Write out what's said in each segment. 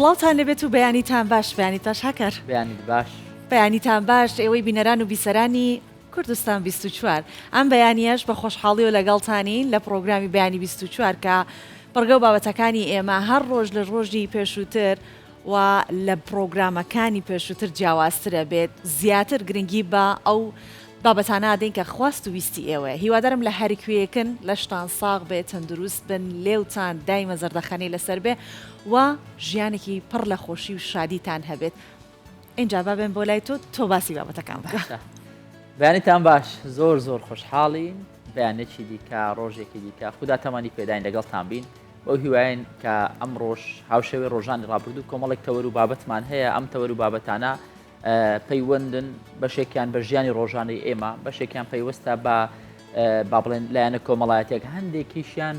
سڵاوتان لەبێت و بەیانیتان باش بەیانیتاش هەکەر بەیانی باش بەیانیتان باش ئێوەی بینەران و بیسەرانی کوردستان 24 ئەم بەیانیەش بە خۆشحاڵی و لەگەڵتانین لە پرۆگرامی بەیانی 24 کە بەڕگە و بابەتەکانی ئێمە هەر ڕۆژ لە ڕۆژی پێشووتر و لە پرۆگرامەکانی پێشووتر جیاوازترە بێت زیاتر گرنگی بە ئەو بابەتانە دەین کە خواست و ویستی ئێوە هیوادارم لە هەرکوێیەکن لەشتان ساغ بێت تەندروست بن لێوتان دایمە زەردەخەنەی لەسەر بێ و ژیانێکی پڕ لە خۆشی و شادیتان هەبێت اینجا بابێن بۆ لای تۆ باسی بابەتەکان بکە بەیانیتان باش زۆر خۆشحاڵین بەیانێکی دیکە ڕۆژێکی دیکە خوددا تەمانی پێداین لەگەڵتان بین بۆ هیواین کە ئەم ڕۆژ هاوشێوەی ڕۆژانی ڕابردوو کۆمەڵێک تەوەر و بابەتمان هەیە ئەم تەوەر و بابەتانە پەیوەندن بەشێکیان بە ژیانی ڕۆژانەی ئێمە بەشێکیان پەیوەستە بە با بڵێن لایەنە کۆمەڵایەتێک هەندێکیشیان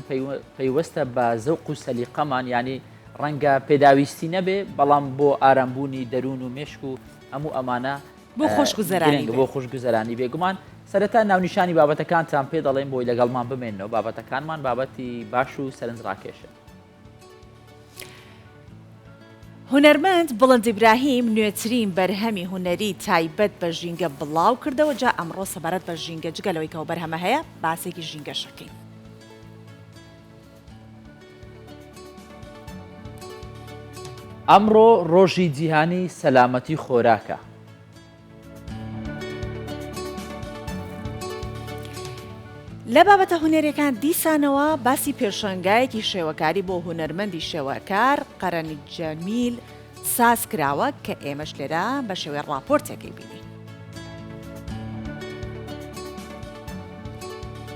پەیوەستە بە زەوق و سەلیقەمان ینی ڕەنگە پێداویستی نەبێ بەڵام بۆ ئارامبوونی دەروون و مێشک و هەموو ئەمانە بۆ خۆشگوزەرانی بێگومان سەرەتا ناونیشانی بابەتەکانتان پێ دەڵێن بۆی لەگەڵمان بمێنەوە بابەتەکانمان بابەتی باش و سەرنجڕاکێشە. هونەرمەند بڵند ئیبراهیم نوێترین بەرهەمی هونەری تایبەت بە ژینگە بڵاو کردەوە جا ئەمڕۆ سەبارەت بە ژینگە جگەلەوەی کەەوە بەرهەمە هەیە باسێکی ژینگە شەکەین. ئەمڕۆ ڕۆژی جیهانی سەلامەتی خۆراکە. لە بابەتە هونەرەکان دیسانەوە باسی پێشەنگایەکی شێوەکاری بۆ هونەرمەندی شێوەکار قەرەنی جەمیل ساز کراوە کە ئێمەش لێرە بە شێوەی ڕاپۆرتێکی بینی.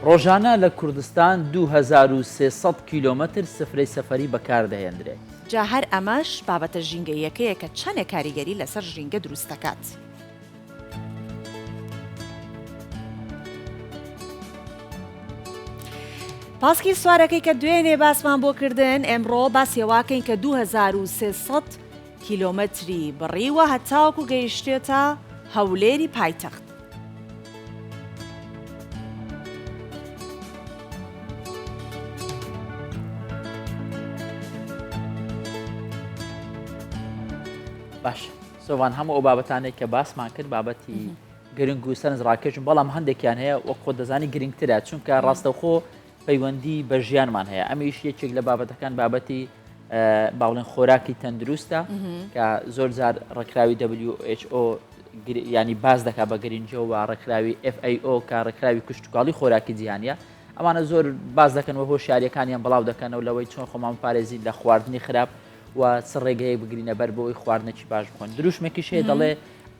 ڕۆژانە لە کوردستان 2300 کیلۆمەتر سفرەی سەفەری بەکاردەهێنرێت. جا هەر ئەمەش بابەتە ژینگەیەکەیە کە چەندێک کاریگەری لەسەر ژینگە دروست دەکات. پاسکی سوارەکەی کە دوێنێ باسمان بۆ کردن ئەمڕۆ باسیێواکەین کە 2300 کیلۆمەتری بڕیوە هەتاوەکو گەیشتێتە هەولێری پایتەخت. باش سۆڤان هەموو ئەو بابەتانێک کە باسمان کرد بابەتی گرنگ و سەرنجڕاکێشن بەڵام هەندێکیان هەیە وەک خۆ دەزانی گرنگترە چونکە ڕاستەوخۆ پەیوەندی بە ژیانمان هەیە ئەمیش یەکێک لە بابەتەکان بابەتی باڵێن خۆراکی تەندروستە کە زۆر جار ڕێکخراوی WHO ینی باز دەکا بە گرنگجە و ڕێکخراوی FAO کە ڕێکخراوی کشتتوکاڵی خۆراکی جیهانیە ئەمانە زۆر باز دەکەنەوە هۆشیاریەکانیان بڵاو دەکەنەوە لەوەی چۆن خۆمان پارێزی لە خواردنی خراپ و چ ڕێگەیە بگرینە بەر بۆ ئەوی خواردنێکی باش بخۆن دروشمێکیش هەیە دەڵێ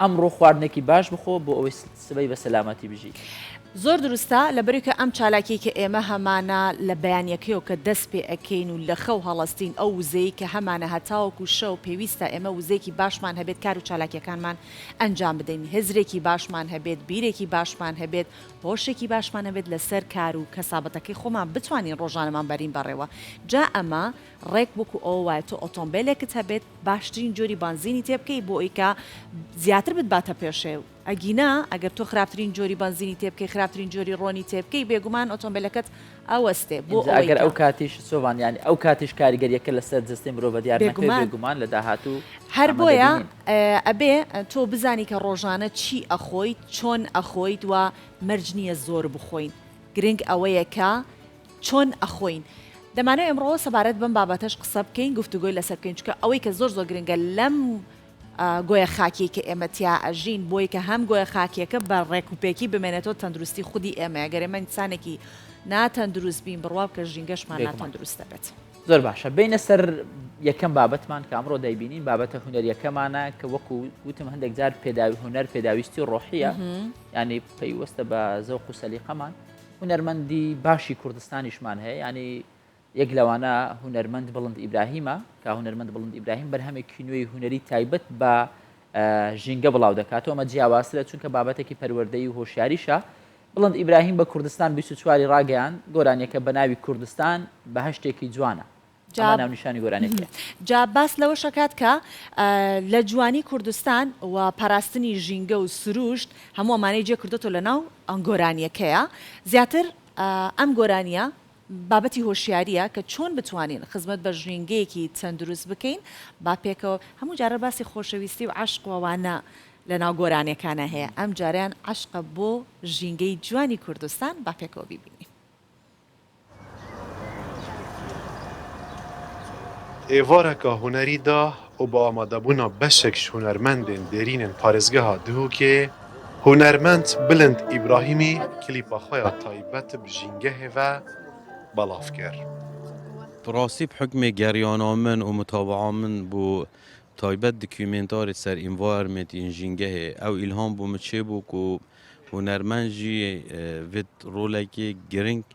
ئەمڕۆ خواردنێکی باش بخۆ بۆ ئەوەی سبەی بە سەلامەتی بژی. زۆر دروستە لەبەری کە ئەم چالاکی کە ئێمە هەمانە لە بەیانیەکەیەوە کە دەست پێ ئەەکەین و لە خەو هەڵەستین ئەو وزەی کە هەمانە هەتاوەکو شەو پێویستە ئێمە وزەیەکی باشمان هەبێت کار و چالاکیەکانمان ئەنجام بدەین هزرێکی باشمان هەبێت بیرێکی باشمان هەبێت هۆشێکی باشمان هەبێت لەسەر کار و کەسابەتەکەی خۆمان بتوانین ڕۆژانەمان بەرین بەڕێوە جا ئەمە ڕێک وەکو ئەو وایە تۆ ئۆتۆمبیلێکت هەبێت باشترین جۆری بانزینی تێ بکەی بۆ ئەوکە زیاتر بتباتە پێشێ ئەگینا ئەگەر تۆ خراپترین جۆری بنزینی تێ بکەی خراپترین جۆری ڕۆنی تێ بکەی بێگومان ئۆتۆمبیلەکەت ئەوەستێ بۆ ئەگەر ئەو کاتیش سۆڤان ینی ئەو کاتیش کاریگەریەکە لەسەر جستەی مرۆڤ دیار نەکرێت بێگومان لە داهاتوو هەر بۆیە ئەبێ تۆ بزانی کە ڕۆژانە چی ئەخۆیت چۆن ئەخۆیت و مەرج نییە زۆر بخۆین گرنگ ئەوەیە کە چۆن ئەخۆین دەمانێت ئەمڕۆ سەبارەت بم بابەتەش قسە بکەین گفتوگۆی لەسەر بکەین چکە ئەوەی کە زۆر گرنگە لەم گۆیە خاکی کە ئێمە تیا ئەژین بۆی کە هەم گۆیە خاکیەکە بە ڕێکوپێکی بمێنێتەوە تەندروستی خودی ئێمە گەرێمە ئینسانێکی ناتەندروست بین بڕوا بکە ژینگەشمان ناتەندروستە بێت. زۆر باشە بینە سەر یەکەم بابەتمان کە ئەمڕۆ دەیبینین بابەتە هونەریەکەمانە کە وەکو وتم هەندێک جار هونەر پێداویستی ڕۆحیە ینی پەیوەستە بە زەوق و سەلیقەمان هونەرمەندی باشی کوردستانیشمان هەیە ینی یەک لەوانە هونەرمەند بڵند ئیبراهیمە کە هونەرمەند بڵند ئیبراهیم بەرهەمێکی نوێی هونەری تایبەت بە ژینگە بڵاو دەکاتەوە ئەمە جیاوازترە چونکە بابەتێکی پەروەردەی و هۆشیاریشە بڵند ئیبراهیم بە کوردستان 24 ڕاگەیان گۆرانیەکە بە ناوی کوردستان بە هەشتێکی جوانە ناونیشانی گۆرانێکی جا باس لەوە شکات کە لە جوانی کوردستان و پاراستنی ژینگە و سروشت هەموو ئەمانەی جێ کردوتۆ لە ناو ئەم گۆرانیەکەیە زیاتر ئەم گۆرانیە بابەتی هۆشیاریە کە چۆن بتوانین خزمەت بە ژینگەیەکی تەندروست بکەین با پێکەوە هەموو جارە باسی خۆشەویستی و عاشقوانە لە ناو گۆرانەکانە هەیە ئەم جاریان عاشقە بۆ ژینگەی جوانی کوردستان با پێکەوە بیبینی. ئێوارەکە هوەری دا و بە ئامادەبوونا بەشێک هونەرمەندên دێرینên parêzgeha Duhokê هونەرمەند بلند ئیبراهیمی کلیپا xwe taybet bi jîngehê ve belav kir. براسي بحكم جريانا من ومتابعة من بو تايبت دوكيومنتاري سر انفايرمنت انجينجه او الهام بو متشيبوك و هنرمنجي فيت رولكي جرينك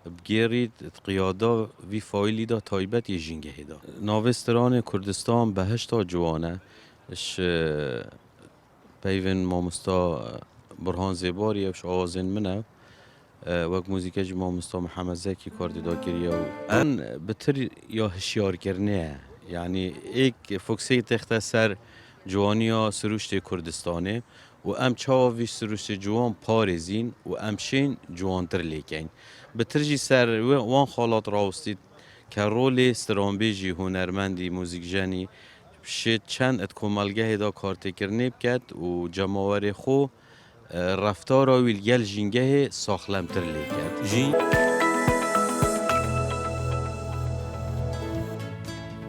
بگیرید قیادا وی فایلی دا تایبت یجینگه دا ناوستران کردستان بهشتا جوانه اش پیون مامستا برهان زیباری اش آوازین منه وقت موزیکه جی مامستا محمد زکی کارد دا کریه و ان بتر یا هشیار کرنه یعنی ایک فوکسی تختصر جوانیا سروشت کردستانه و ام چاوی سروشت جوان پارزین و امشین جوان تر لیکن بترجی سر وان خالات راوستید که رول استرانبیجی هنرمندی موزیکجنی شد چند اتکمالگه دا کارتکرنی بکد و جماور خو رفتار ویل گل جینگه ساخلم تر لیکد جین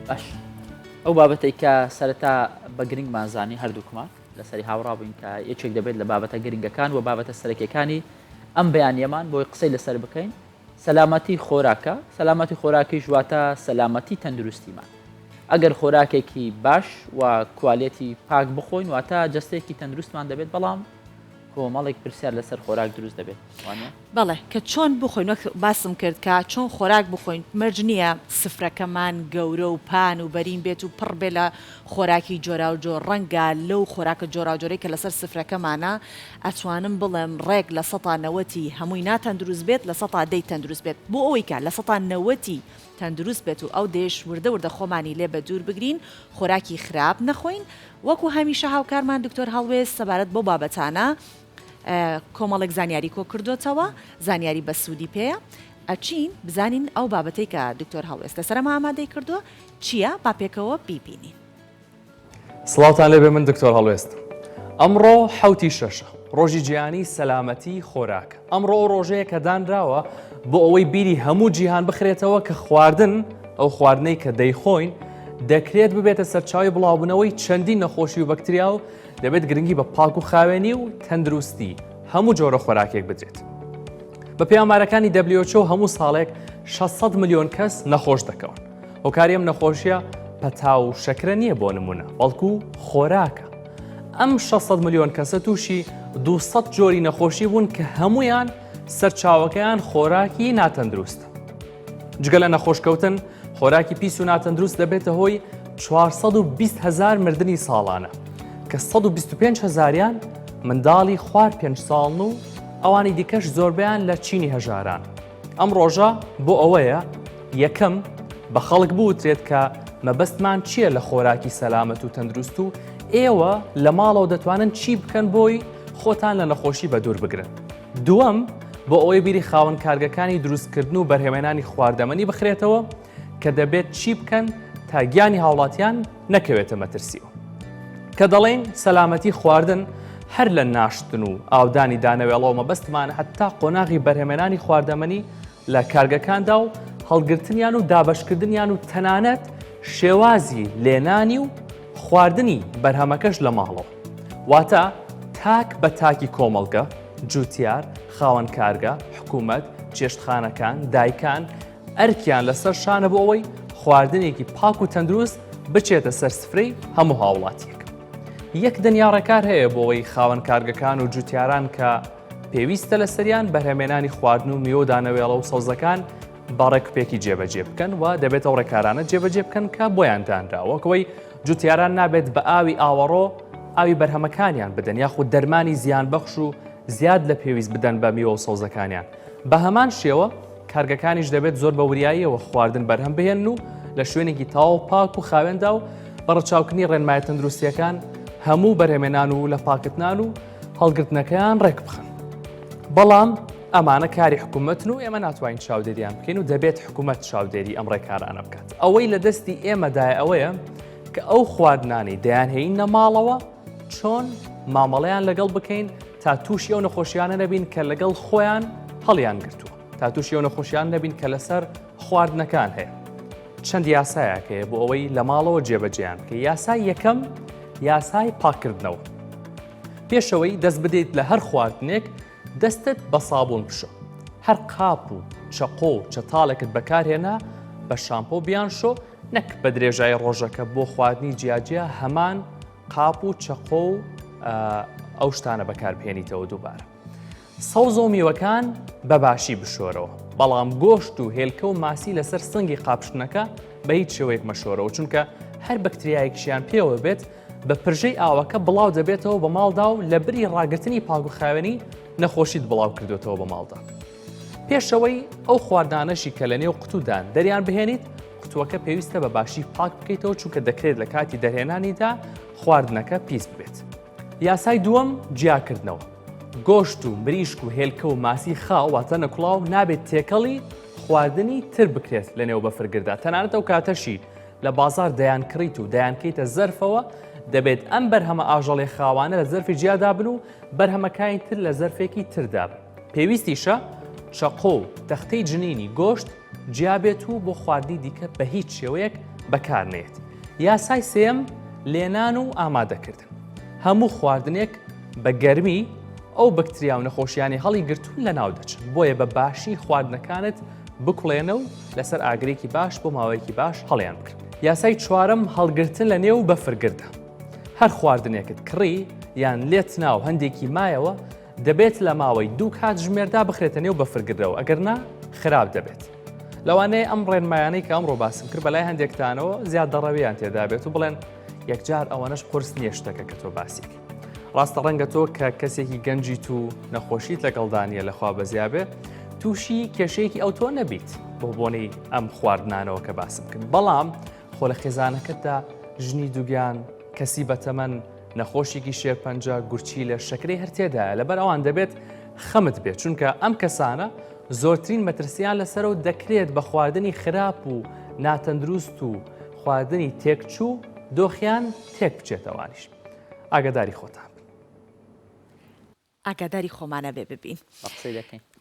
باش ئەو بابەتەی کە سەرەتا بە گرنگمان زانی هەردووکمان لەسەری هاوڕا بووین کە یەکێک دەبێت لە بابەتە گرنگەکان و بابەتە سەرەکیەکانی ئەم بەیانیەمان بۆی قسەی لەسەر بکەین سەلامەتی خۆراکە سەلامەتی خۆراکی ژواتە سەلامەتی تەندروستیمان ئەگەر خۆراکێکی باش و کوالێتی پاک بخۆین واتە جەستەیەکی تەندروستمان دەبێت بەڵام کۆمەڵێک پرسیار لەسەر خۆراک دروست دەبێت بەڵێ کە چۆن بخۆین وەک باسم کرد کە چۆن خۆراک بخۆین مەرج نییە سفرەکەمان گەورە و پان و بەرین بێت و پڕ بێ لە خۆراکی جۆرا و جۆر ڕەنگە لەو خۆراکە جۆرا و جۆرەی کە لەسەر سفرەکەمانە ئەتوانم بڵێم ڕێک لە 90 هەمووی ناتەندروست بێت لە 10 تەندروست بێت بۆ ئەوەی کە لە 90 تەندروست بێت و ئەو دێش وردە خۆمانی لێ بە دوور بگرین خۆراکی خراپ نەخۆین وەکو هەمیشە هاوکارمان دکتۆر هەڵوێست سەبارەت بۆ بابەتانە کۆمەڵێک زانیاری کۆ کردوتەوە زانیاری بە سوودی پێەیە ئەچین بزانین ئەو بابەتەی کە دکتۆر هەڵوێست لەسەرەمە ئامادەی کردووە چییە با پێکەوە بیبینین. سڵاوتان لێبێ من دکتۆر هەڵوێست ئەمڕۆ حوتی شەشە ڕۆژی جیهانی سەلامەتی خۆراک ئەمڕۆ ڕۆژەیە کە دانراوە بۆ ئەوەی بیری هەموو جیهان بخرێتەوە کە خواردن ئەو خواردنەی کە دەیخۆین دەکرێت ببێتە سەرچاوی بڵاوبوونەوەی چەندین نەخۆشی و بەکتریا و دەبێت گرنگی بە پاک و خاوێنی و تەندروستی هەموو جۆرە خۆراکێک بدرێت. بە پێامارەکانی WHO هەموو ساڵێک 600 ملیۆن کەس نەخۆش دەکەون. هۆکاری ئەم نەخۆشیە پەتا و شەکرە نییە بۆ نمونە بەڵکو خۆراکە. ئەم 600 ملیۆن کەسە تووشی 200 جۆری نەخۆشی بوون کە هەمویان سەرچاوەکەیان خۆراکی ناتەندروستە. جگە لە نەخۆشکەوتن خۆراکی پیس و ناتەندروست دەبێتە هۆی 420,000 مردنی ساڵانە کە 125,000یان منداڵی خوار 5 ساڵن و ئەوانی دیکەش زۆربیان لە چینی هەژاران. ئەم ڕۆژە بۆ ئەوەیە یەکەم بە خەڵک بوترێت کە مەبەستمان چییە لە خۆراکی سەلامەت و تەندروست و ئێوە لە ماڵەوە دەتوانن چی بکەن بۆی خۆتان لە نەخۆشی بە دوور بگرن. دووەم بۆ ئەوەی بیری خاوەن کارگەکانی دروستکردن و بەرهێمێنانی خواردەمەنی بخرێتەوە کە دەبێت چی بکەن تا گیانی هاوڵاتیان نەکەوێتە مەترسیەوە. کە دەڵێن سەلامەتی خواردن هەر لە ناشتن و ئاودانی دانەوێڵەوە مەبەستمانە هەتا قۆناغی بەرهێمێنانی خواردەمەنی لە کارگەکاندا و هەڵگرتنیان و دابەشکردنیان و تەنانەت شێوازی لێنانی و خواردنی بەرهەمەکەش لە ماڵەوە. واتە تاک بە تاکی کۆمەڵگە، جوتیار، خاوەن کارگە، حکوومەت، جێشتخانەکان، دایکان ئەرکیان لەسەر شانە بۆ ئەوەی خواردنێکی پاک و تەندروست بچێتە سەر سفرەی هەموو هاوڵاتیەک. یەک دنیاڕێکار هەیە بۆ ئەوەی خاوەن کارگەکان و جوتیاران کە پێویستە لە سەریان بەرهەمێنانی خواردن و میوە دانەوێڵە و سەوزەکان بەڕێکوپێکی جێبەجێ بکەن و دەبێت ئەو ڕێکارانە جێبەجێ بکەن کە بۆیان دانراوەکەوەی جوتیاران نابێت بە ئاوی ئاوەڕۆ ئاوی بەرهەمەکانیان بدەن یاخود دەرمانی زیان بەخش و زیاد لە پێویست بدەن بە میوە و سەوزەکانیان. بە هەمان شێوە کارگەکانیش دەبێت زۆر بە وریاییەوە خواردن بەرهەم بهێن و لە شوێنێکی تاو پاک و خاوێندا و بەڕەچاوکردنی ڕێنمایە تەندروستیەکان هەموو بەرهێمێنان و لە پاکتنان و هەڵگرتنەکەیان ڕێک بخەن. بەڵام ئەمانە کاری حکوومەتن و ئێمە ناتوانین چاودێریان بکەین و دەبێت حکوومەت چاودێری ئەم ڕێکارانە بکات. ئەوەی لە دەستی ئێمەدای ئەوەیە کە ئەو خواردنانی دەیانهێینە ماڵەوە چۆن مامەڵەیان لەگەڵ بکەین تا تووشی ئەو نەخۆشیانە نەبین کە لەگەڵ خۆیان هەڵیان گرتووە، تا تووشی ئەو نەخۆشیان نەبین کە لەسەر خواردنەکان هەیە. چەند یاسایەکەیە بۆ ئەوەی لە ماڵەوە جێبەجێیان بکە. یاسای یەکەم یاسای پاکردنەوە. پێشەوەی دەست بدەیت لە هەر خواردنێک دەستت بە سابوون بشۆ. هەر قاپ و چەقۆ و چەتاڵێکت بەکارهێنا بە شامپۆ بیان شۆ، نەک بە درێژای ڕۆژەکە بۆ خواردنی جیاجیا هەمان قاپ و چەقۆ و ئەو شتانە بەکاربهێنیتەوە دووبارە. سەوز و میوەکان بەباشی بشۆرەوە، بەڵام گۆشت و هێلکە و ماسی لەسەر سنگی قاپشتنەکە بە هیچ شێوەیەک مەشۆرەوە، چونکە هەر بەکتریایەکیشیان پێوە بێت بە پرژەی ئاوەکە بڵاو دەبێتەوە بە ماڵدا و لە بری ڕاگررتنی پاگوخاوێنی نەخۆشیت بڵاو کردوێتەوە بە ماڵدا. پێشەوەی ئەو خواردانەشی کە لە نێو قوتودان دەریان بهێنیت، قوتووەکە پێویستە بە باشی پاک بکەیتەوە چونکە دەکرێت لە کاتی دەرهێنانیدا خواردنەکە پیس بێت. یاسای دووەم جیاکردنەوە. گۆشت و مریشک و هێلکە و ماسی خاو واتە نەکوڵاو نابێت تێکەڵی خواردنی تر بکرێت لە نێو بەفرگردا. تەنانەت ئەو کاتەشی لە بازار دەیان کڕیت و دەیانکەیتە زەرفەوە دەبێت ئەم بەرهەمە ئاژەڵی خاوانە لە زەرفی جیادا بن و بەرهەمەکانی تر لە زەرفێکی تردا بن. پێویستیشە چەقۆ و تەختەی جنینی گۆشت جیابێت و بۆ خواردنی دیکە بە هیچ شێوەیەک بەکارنێت. یاسای سێم لێنان و ئامادەکردن. هەموو خواردنێک بە گەرمی ئەو بەکتریا و نەخۆشیانی هەڵی گرتوون لە ناو دەچن، بۆیە بە باشی خواردنەکانت بکوڵێنە و لەسەر ئاگرێکی باش بۆ ماوەیەکی باش هەڵیان بکرد. یاسای چوارەم هەڵگرتن لە نێو بەفرگردە. هەر خواردنێکت کڕی یان لێت ناو هەندێکی مایەوە دەبێت لە ماوەی 2 کات ژمێردا بخرێتە نێو بەفرگردەوە، ئەگەرنا خراپ دەبێت. لەوانەیە ئەم ڕێنمایانەی کە ئەمڕۆ باسم کرد بەلای هەندێکتانەوە زیاد دەڕەویان تێدا بێت و بڵێن یەکجار ئەوەنەش قورس نییە شتەکە کە تۆ باسی کرد. ڕاستە ڕەنگە تۆ کە کەسێکی گەنجیت و نەخۆشیت لەگەڵدانیە لەخوا بەزیابێ تووشی کێشەیەکی ئەو تۆ نەبیت بۆ بۆنەی ئەم خواردنانەوە کە باسم کرد. بەڵام خۆ لە خێزانەکەتدا ژنی دووگیان کەسی بەتەمەن نەخۆشیێکی شێرپەنجە گورچی لە شەکرەی هەر تێدایە، لەبەر ئەوان دەبێت خەمت بێت چونکە ئەم کەسانە زۆرترین مەترسیان لەسەرەوە دەکرێت بە خواردنی خراپ و ناتەندروست و خواردنی تێکچوو دۆخیان تێک بچێتەوانیش. ئاگاداری خۆتان بن. ئاگاداری خۆمانە بێ ببین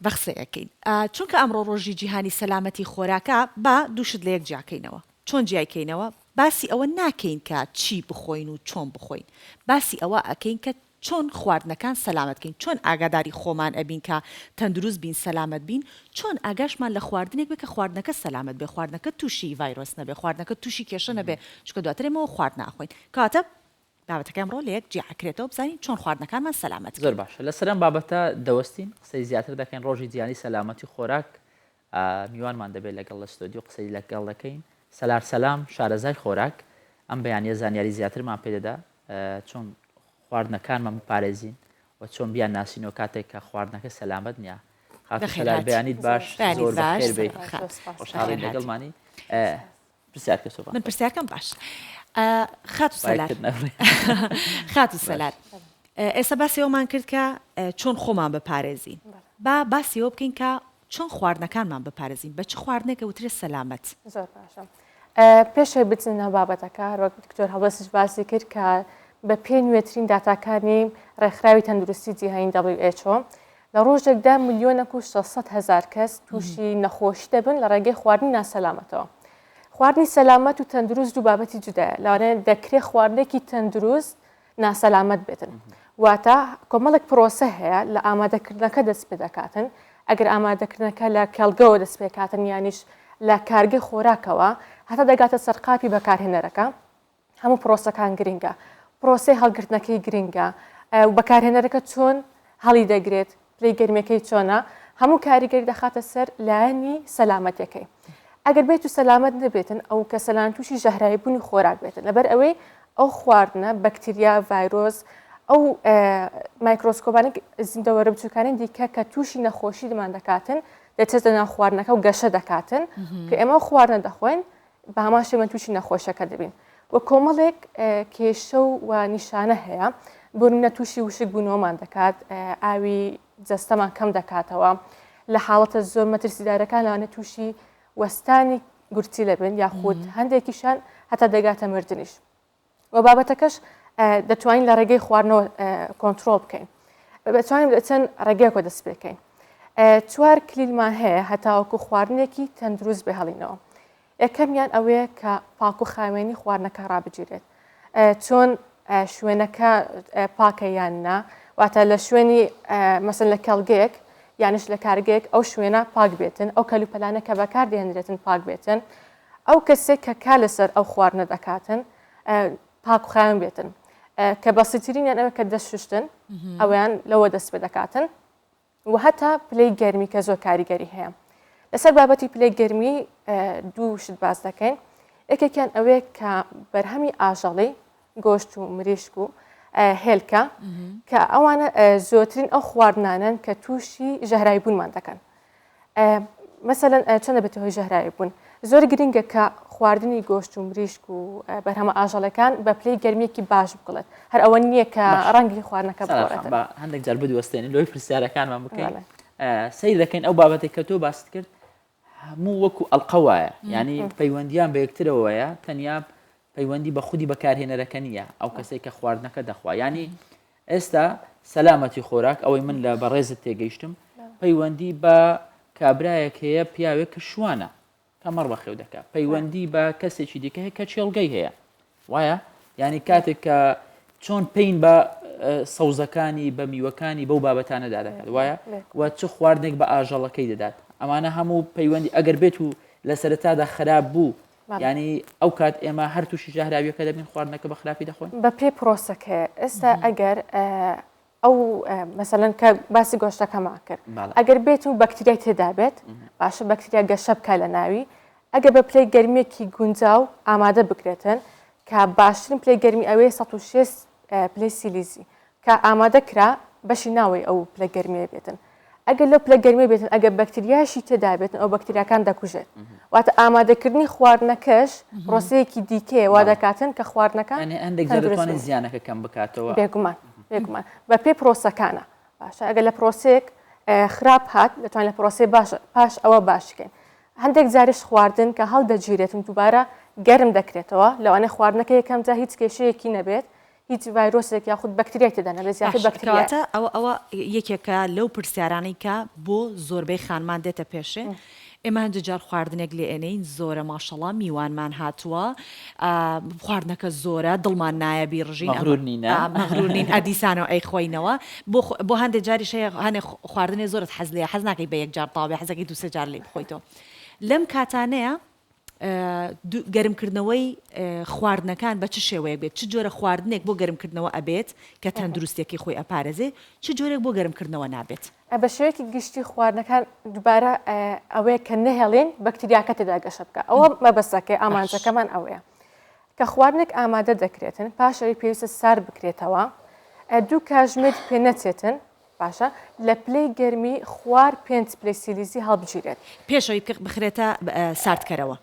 بە قسەیەکەین چونکە ئەمڕۆ ڕۆژی جیهانی سەلامەتی خۆراکە با دووشت لە یەک جیاکەینەوە. چۆن جیایکەینەوە؟ باسی ئەوە ناکەین کە چی بخۆین و چۆن بخۆین، باسی ئەوە ئەکەین کە چۆن خواردنەکان سەلامەتکەین، چۆن ئاگاداری خۆمان ئەبین کە تەندروست بین سەلامەت بین، چۆن ئاگاشمان لە خواردنێک بێ کە خواردنەکە سەلامەت بێ، خواردنەکە تووشی ڤایرۆس نەبێ، خواردنەکە تووشی کێشە نەبێ، چونکە دواترێمەوە خوارد ناخۆین. کاتە بابەتەکە ئەمڕۆ لە یەک جیاکرێتەوە بزانین چۆن خواردنەکانمان سەلامەت. زۆر باشە لە سەرم بابەتە دەوەستین قسەی زیاتر دەکەین ڕۆژی جیهانی سەلامەتی خۆراک میوانمان دەبێت لەگەڵ لە ستۆدیۆ قسەی لەگەڵ دەکەین. سەلار سەلام شارەزای خۆراک ئەم بەیانیە زانیاری زیاترمان پێدەدا چۆن خواردنەکانمان بپارێزین و چۆن بیان ناسینەوە کاتێک کە خواردنەکە سەلامەت نییە. خاتە سەلار بەیانیت باش زۆر بەخێر بێ خۆشحاڵی لەگەڵمانی. پرسیار کە سۆبا من پرسیارکەم باش خات و سەلار خات و سەلار ئێستا باسی ئەومان کرد کە چۆن خۆمان بپارێزین، با باسی ئەوە بکەین کە چۆن خواردنەکانمان بپارێزین، بە چ خواردنێکە وترێ سەلامەت. زۆر باشە. پێشەوەی بچینە بابەتەکە وەک دکتۆر هەڵوەسش باسی کرد کە بە پێی نوێترین داتاکانی ڕێکخراوی تەندروستی جیهانی WHO لە ڕۆژێکدا 1,600,000 کەس تووشی نەخۆشی دەبن لە ڕێگەی خواردنی ناسەلامەتەوە. خواردنی سەلامەت و تەندروست دوو بابەتی جودایە، لەوانەیە دەکرێت خواردنێکی تەندروست ناسەلامەت بێتن. واتە کۆمەڵێک پرۆسە هەیە لە ئامادەکردنەکە دەست پێ دەکاتن. ئەگەر ئامادەکردنەکە لە کەڵگەوە دەست پێکاتن یانیش لە کارگەی خۆراکەوە هەتا دەگاتە سەرقاپی بەکارهێنەرەکە. هەموو پرۆسەکان گرنگە، پرۆسەی هەڵگرتنەکەی گرنگە، بەکارهێنەرەکە چۆن هەڵی دەگرێت، پلەی گەرمەکەی چۆنە، هەموو کاریگەری دەخاتە سەر لایەنی سەلامەتەکەی. ئەگەر بێت و سەلامەت نەبێتن ئەو کەسەلان تووشی ژەهراییبوونی خۆراک بێتن، لەبەر ئەوەی ئەو خواردنە بەکتریا ڤایرۆس ئەو مایکرۆسکۆبانێک زیندەوەرە بچووکانەی دیکە کە تووشی نەخۆشی دەمان دەکاتن دەچێتە ناو خواردنەکە و گەشە دەکاتن کە ئێمە خواردنە دەخۆین بە هەمان شێوە تووشی نەخۆشەکە دەبین. وە کۆمەڵێک کێشە و نیشانە هەیە، بۆ نمونە تووشی وشک بوونەوەمان دەکات، ئاوی جەستەمان کەم دەکاتەوە لە حاڵەتە زۆر مەترسیدارەکان لەوانە تووشی وەستانی گورتی لەبن یاخود هەندێکیشان هەتا دەگاتە مردنیش و بابەتەکەش دەتوانین لە ڕێگەی خواردنەوە کۆنتترۆل بکەین بەتوانین چەند ڕێگەیەکۆ دەست پێکەین چوار کلیلمان هەیە هەتاوەکو خواردنێکی تەندروست بێ هەڵینەوە یەکەمیان ئەوەیە کە پاک و خاوێنی خواردنەکە ڕابگیرێت چۆن شوێنەکە پاکە یان نا واتە لە شوێنی مەسن لە کەڵگەیەک یانش لە کارگەیەک ئەو شوێنە پاک بێتن ئەو کەلوپەلانە کە بەکار دێنرێتن پاک بێتن ئەو کەسێک کە کا لەسەر ئەو خواردنە دەکاتن پاک و خاوێن بێتن کە بەسیترینیان ئەوە کە دەست شوشتن ئەویان لەوە دەست پێ دەکاتن و هەتا پلەی گەرمی کە زۆر کاریگەری هەیە لەسەر بابەتی پلەی گەرمی دوو شت باز دەکەین یەکێکیان ئەوەیە کە بەرهەمی ئاژەڵی گۆشت و مریشک و هێلکە کە ئەوانە زۆرترین ئەو خواردنانن کە تووشی ژەهرایی بوونمان دەکەن مەسەلەن چەندە بێت هۆی ژەهرایی بوون زۆر گرنگە کە خواردنی گۆشت و مریشک و بەرهەمە ئاژەڵەکان بە پلەی گەرمیەکی باش بکڵێت هەر ئەوە نییە کە ڕەنگی خواردنەکە بڕێت هەندێک جار بدوەستێنین لۆی پرسیارەکانمان بکەین سەیر دەکەین ئەو بابەتێک کە تۆ باست کرد هەموو وەکو ئەڵقەوایە ینی پەیوەندیان بە یەکترەوەیە تەنیا پەیوەندی بە خودی بەکارهێنەرەکە نییە ئەو کەسێک کە خواردنەکە دەخوا ینی ئێستا سەلامەتی خۆراک ئەوەی من لە بەڕێزت تێگەیشتم پەیوەندی بە کابرایەک هەیە پیاوێک کە شوانە کە مەڕ بەخێو دەکات پەیوەندی بە کەسێکی دیکە هەیە کە چێڵگەی هەیە وایە ینی کاتێک کە چۆن پێین بە سەوزەکانی بە میوەکانی بەو بابەتانەدا دەکات وایە و چ خواردنێک بە ئاژەڵەکەی دەدات ئەمانە هەموو پەیوەندی ئەگەر بێت و لە سەرەتادا خراپ بوو ینی ئەو کات ئێمە هەر تووشی ژەهراویەکە دەبین خواردنەکە بە خراپی دەخۆین بە پێ پرۆسەکە ئێستا ئەگەر ئەو مەسەلەن کە باسی گۆشتەکەمان کرد ئەگەر بێت و بەکتریای تێدا بێت باشە بەکتریا گەشە بکە لە ناوی ئەگەر بە پلەی گەرمێکی گونجاو ئامادە بکرێتن کە باشترین پلەی گەرمی ئەوەیە 106 پلەی سیلیزی کە ئامادە کرا بەشی ناوەی ئەو پلە گەرمیە بێتن ئەگەر لە پلە گەرمی بێتن ئەگەر بەکتریاشی تێدا بێتن ئەو بەکتریاکان دەکوژێت واتە ئامادەکردنی خواردنەکەش ڕۆسەیەکی دیکەیە وا دەکاتن کە خواردنەکان هەندێک دەتوانێت زیانەکە کەم بکاتەوە بێگومان بە پێ پرۆسەکانە باشە ئەگەر لە پرۆسەیەک خراپ هات دەتوانێت لە پرۆسی باشە پاش ئەوە باشکەین هەندێک جاریش خواردن کە هەڵدەگیرێتن دووبارە گەرم دەکرێتەوە لەوانە خواردنەکە یەکەم جا هیچ کێشەیەکی نەبێت هیچ ڤایرۆسێک یاخود بەکتریای تێدا نەبێت زیاتر بەکتریاتە ئەوە یەکێکە لەو پرسیارانەی کە بۆ زۆربەی خانمان دێتە پێشێ ئێمە هەندێک جار خواردنێک لێ ئێنەین زۆرە ماشەڵا میوانمان هاتووە خواردنەکە زۆرە دڵمان نایە بیڕژین مەغرورنین ئەدیسانەوە ئەی خۆینەوە بۆ هەندێک جاریش هەنێ خواردنێ زۆرت حەز لێ حەز ناکەی بە یەک جار تاوێ حەزەکەی دووسێ جار لێ بخۆیتەوە لەم کاتانەیە گەرمکردنەوەی خواردنەکان بە چ شێوەیە بێت چ جۆرە خواردنێک بۆ گەرمکردنەوە ئەبێت کە تەندروستێکی خۆی ئەپارێزێ چ جۆرێک بۆ گەرمکردنەوە نابێت بە شێوەیەکی گشتی خواردنەکان دووبارە ئەوەیە کە نەهێڵین بەکتریاکە تێدا گەشە بکە ئەوە مەبەستەکەی ئامانجەکەمان ئەوەیە کە خواردنێک ئامادە دەکرێتن پاشەوەی پێویستە سار بکرێتەوە دوو کاتژمێر پێ نەچێتن باشە لە پلەی گەرمی خوار 5 پلەی سیلیزی هەڵبگیرێت پێشەوەی بخرێتە ساردکەرەوە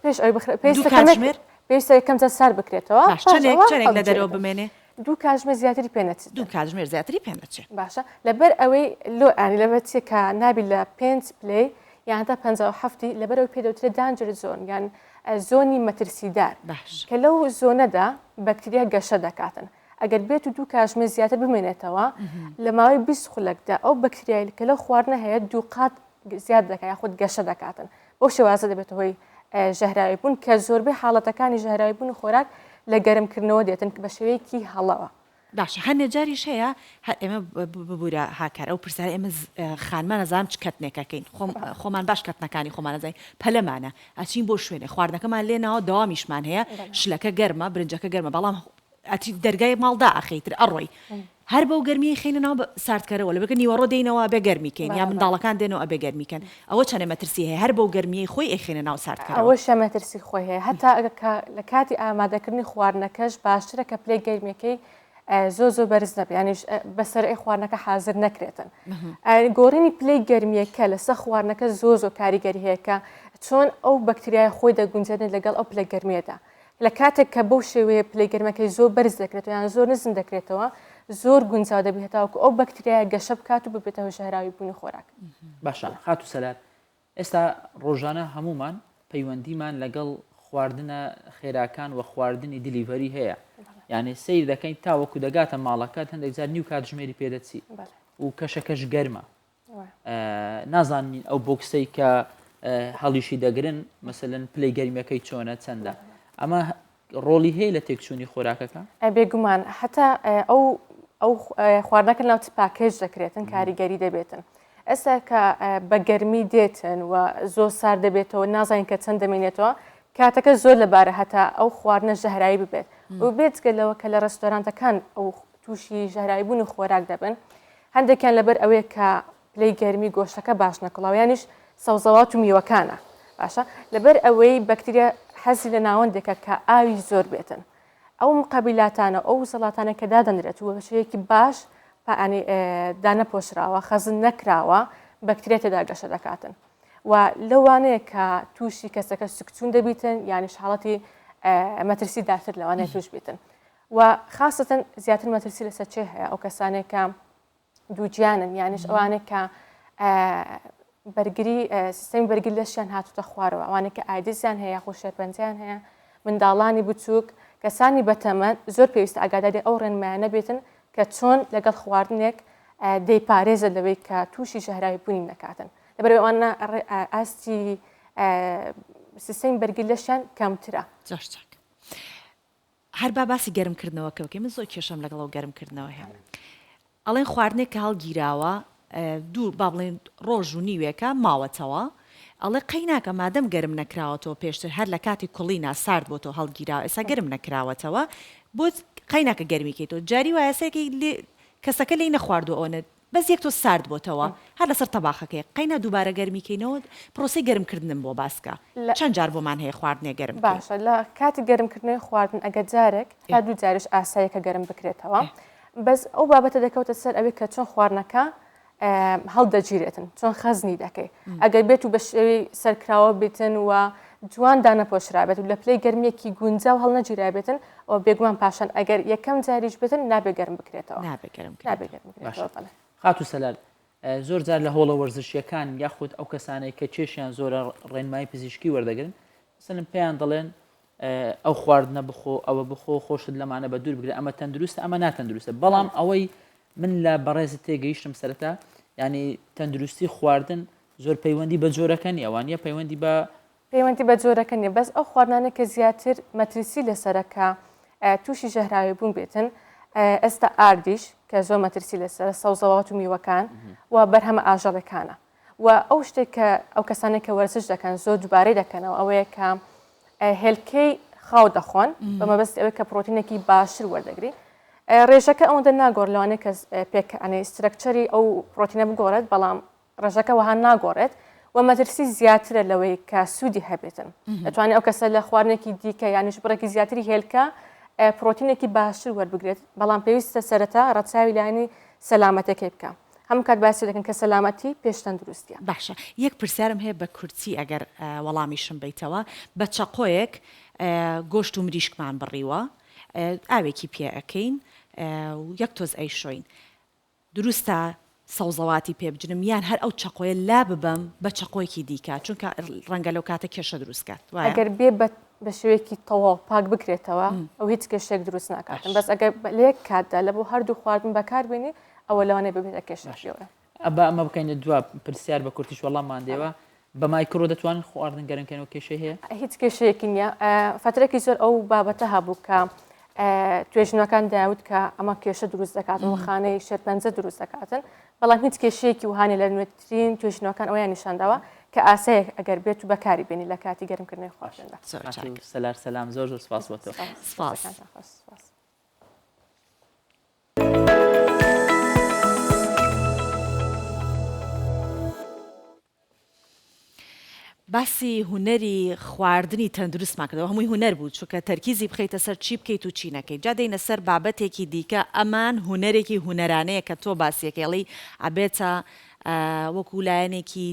پێویستە یەکەم جار سار بکرێتەوە چەندێک لە دەرەوە بمێنێ دوو کاتژمێر زیاتری پێ نەچێت دوو کاتژمێر زیاتری پێ نەچێت باشە لەبەر ئەوەی لۆ ئانی لەبەر چێ کە نابی لە 5 پلەی یان تا 57 لەبەرەوەی پێدەوترێت دانجر زۆن یان زۆنی مەترسیدار کە لەو زۆنەدا بەکتریا گەشە دەکاتن ئەگەر بێت و دوو کاتژمێر زیاتر بمێنێتەوە لە ماوەی 20 خولەکدا ئەو بەکتریای کە لەو خواردنە هەیە دوو قات زیاد دەکات یاخود گەشە دەکاتن بۆ شێوازە دەبێت هۆی ژەهراوی بوون کە زۆربەی حاڵەتەکانی ژەهراوی بوون خۆراک لە گەرمکردنەوە دێتن بە شێوەیەکی هەڵەوە باشە هەندێک جاریش هەیە ئێمە ببوورە هاکار ئەو پرسیارە ئێمە خانمان نەزانم چ کەتنێکەکەین خۆمان باش کەتنەکانی خۆمان نەزانین پەلەمانە ئەچین بۆ شوێنێ خواردنەکەمان لێنەوە دەوامیشمان هەیە شلەکە گەرمە برنجەکە گەرمە بەڵام ئەتی دەرگای ماڵدا ئەخەیتر ئەڕۆی هەر بەو گەرمی خێنەوە ساردکەرەوە لە بگە نیوەڕۆ دێنەوە بێ گەرمیکەین یا منداڵەکان دێنەوە ئەبێ گەرمیکەن ئەوە چەنە مەترسی هەیە هەر بەو گەرمیی خۆی ئەخێنەوە ساردکەرەوە ئەوە شەمەترسی خۆی هەیە هەتا لە کاتی ئامادەکردنی خواردنەکەش باشترە کە پلەی گەرمیەکەی زۆ بەرز نەبێ ینی بەسەر ئەی خواردنەکە حاضر نەکرێتن گۆڕینی پلەی گەرمیەکە لەسەر خواردنەکە زۆ کاریگەری هەیە کە چۆن ئەو بەکتریای خۆی دەگونجێنێت لەگەڵ ئەو پلە گەرمیەدا لە کاتێک کە بەو شێوەیە پلەی گەرمەکەی زۆر بەرز دەکرێتەوە یان زۆر نزم دەکرێتەوە زۆر گونجاو دەبێتەوەکو ئەو بەکتریای گەشە بکات و ببێتەوە ژەهراوی بوونی خۆراک. باشە خات و سەلات ئێستا ڕۆژانە هەمومان پەیوەندیمان لەگەڵ خواردنە خێراکان و خواردنی دیلیڤەری هەیە یعنی سیر دەکەین تاوەکو دەگاتە ماڵەکەت هەندێک جار نیو کاتژمێری پێدەچی و کەشەکەش گەرمە نازانین ئەو بۆکسەی کە هەڵیشی دەگرن مەسەلەن پلەی گەرمیەکەی چۆنە چەندە ئەمە ڕۆڵی هەیە لە تێکچوونی خۆراکەکە بێگومان هەتا ئەو خواردنەکە ناو پاکێژ دەکرێتن کاریگەری دەبێتن. ئێستا کە بە گەرمی دێتن و زۆر سارد دەبێتەوە نازانین کە چەند دەمێنێتەوە کاتەکە زۆر لەبارە هەتا ئەو خواردنە ژەهرایی ببێت و بێتگەلەوە کە لە ڕێستۆرانتەکان ئەو تووشی ژەهرایی بوون و خۆراک دەبن هەندێکیان لەبەر ئەوەیە کە پلەی گەرمی گۆشتەکە باش نەکڵاویانیش سەوزەوات و میوەکانە باشە لەبەر ئەوەی بەکتریە حەزی لە ناوەندێکە کە ئاوی زۆر بێتن ئەو مقابلاتانە ئەو زەڵاتانە کە دادەنرێت و بەشەیەکی باش دانەپۆشراوە خەزن نەکراوە بەکتریە تێدا گەشە دەکاتن و لەوانەیە کە تووشی کەسەکە سکچون دەبیتن یانیش حاڵەتی مەترسی داتر لەوانەیە توش بیتن و خاصەتەن زیاتر مەترسی لەسەر چێ هەیە ئەو کەسانێک کە دووجیانن یانیش ئەوانێک کە بەرگری سیستەمی بەرگری لەشیان هاتوتە خوارەوە ئەوانێک کە ئایدزیان هەیە خۆ شێرپەنجیان هەیە منداڵانی بچووک کەسانی بەتەمەند زۆر پێویستە ئاگاداری ئەو ڕێنمایانە بێتن کە چۆن لەگەڵ خواردنێک دەیپارێزە لەوەی کە تووشی ژەهراوی بوونی نەکاتن لەبەر ئەوانە ئاستی سیستەمی بەرگری لەشیان کەمترە. هەر با باسی گەرمکردنەوەکەوەکەی من زۆر کێشەم لەگەڵ ئەو گەرمکردنەوە هەیە ئەڵێن خواردنێک کە هەڵگیراوە دوو با بڵێن ڕۆژ و نیوێکە ماوەتەوە ئەڵێ قەی ناکە مادەم گەرم نەکراوەتەوە پێشتر هەر لە کاتی کوڵینا سارد بۆ تۆ هەڵگیراوە ئێستا گەرم نەکراوەتەوە بۆ قەی ناکە گەرمیکەیتەوە جاری وایەسەیەکی کەسەکە لی نەخواردووە ئەوە بەس یەک تۆ سارد بۆتەوە هەر لەسەر تەباخەکەی قەینا دووبارە گەرمیکەینەوە پرۆسی گەرمکردنم بۆ باسکە چەند جار بۆمان هەیە خواردنێ گەرم باشە لە کاتی گەرمکردنەوەی خواردن ئەگە جارێک تا دوو جارش ئاساییەکە گەرم بکرێتەوە بەس ئەو بابەتە دەکەوتە سەر ئەوەی کە چۆن خواردنەکە هەڵدەگیرێتن چۆن خەزنی دەکەی ئەگەر بێت و بە شێوی سەرکراوە بێتن و جوان دانەپۆشرابێت و لە پلەی گەرمیەکی گونجا و هەڵنەگیرابێتن ئەو بێگومان پاشان ئەگەر یەکەم جاریش بێتن نابێ گەرم بکرێتەوە خات و سەلات زۆر جار لە هۆڵە وەرزشیەکان یاخود ئەو کەسانەی کە چێشیان زۆرە ڕێنمایی پزیشکی وەردەگرن سنم پێیان دەڵێن ئەو خواردنە بخۆ ئەوە بخۆ خۆشت لەمانە بە دوور بگرێت ئەمە تەندروستە ئەمە ناتەندروستە بەڵام ئەوەی من لە بەڕێزت تێگەیشتم سەرەتا ینی تەندروستی خواردن زۆر پەیوەندی بە جۆرەکەنی ئەوانە پەیوەندی بە جۆرەکەنی بەس ئەو خواردنانە کە زیاتر مەترسی لەسەرەکە تووشی ژەهراوی بوون بێتن ئێستا ئاردیش کە زۆر مەترسی لەسەر سەوزەوات و میوەکان و بەرهەمە ئاژەڵەکانە و ئەو شتێک کە ئەو کەسانێک کە وەرزش دەکەن زۆر دووبارەی دەکەنەوە ئەوەیە کە هێلکەی خاو دەخۆن بە مەبەست ئەوەی کە پرۆتینێکی باشتر وەردەگری ڕێژەکە ئەوەندە ناگۆڕ لەوانەیە کە پێکەنێ سترەکچەری ئەو پرۆتینە بگۆڕێت بەڵام ڕێژەکە وەها ناگۆڕێت و مەترسی زیاترە لەوەی کە سوودی هەبێتن دەتوانێت ئەو کەسە لە خواردنێکی دیکە یانیش بڕێکی زیاتری هێلکە پرۆتینێکی باشتر وەربگرێت بەڵام پێویستە سەرەتا ڕەچاوی لایانی سەلامەتەکەی بکە هەموو کات باسی دەکەن کە سەلامەتی پێشتەن دروستیە باشە یەک پرسیارم هەیە بە کورتی ئەگەر وەڵامیشم بیتەوە بە چەقۆیەک گۆشت و مریشکمان بڕیوە ئاوێکی پێ ئەەکەین یەک تۆز ئەی شۆین دروستە سەوزەواتی پێ بجنم یان هەر ئەو چەقۆیە لا ببەم بە چەقۆیەکی دیکە چونکە ڕەنگە لەو کاتە کێشە دروستکات ئەگەر بێ بە شێوەیەکی تەواو پاک بکرێتەوە ئەو هیچ کێشێک دروست ناکاتن بەس ئەگەر لێک کاتدا لە بۆ هەردوو خواردن بەکاربێنی ئەوە لەوانێ ببێتە کێشەشیەوە ئەمە بکەینە دووە پرسیار بە کورتیش وەڵاممان دێوە بە مایکرۆ دەتوانن خواردن گەرمکردنەوە کێشەی هەیە هیچ کێشەیەکی نییە فترێکی زۆر ئەو بابەتە هەبوو کە توێژنەکان داوت کە ئەمە کێشە دروست دەکاتن و خانەی شێرپەنجە دروست دەکاتن بەڵام هیچ کێشەیەکی وهانێ لە نوێترین توێژنەکان ئەویان نیشانداوە کە ئاسەیەک ئەگەر بێت و بەکاری بێنی لە کاتی گەرمکردنەوەی خواردندا سەلار سەلام زۆر زۆر سپاس بۆتەوە باسی هوەری خواردنی تەندروستمان کردەوە هەمووی هوەر بوو چونکە تەرکیزی بخەیتە سەر چی بکەیت و چی نەکەیت جا دەینە سەر بابەتێکی دیکە ئەمان هوەرێکی هوەرانەیە کە تۆ باسیەکەڵی ئەبێتە وەکو لایەنێکی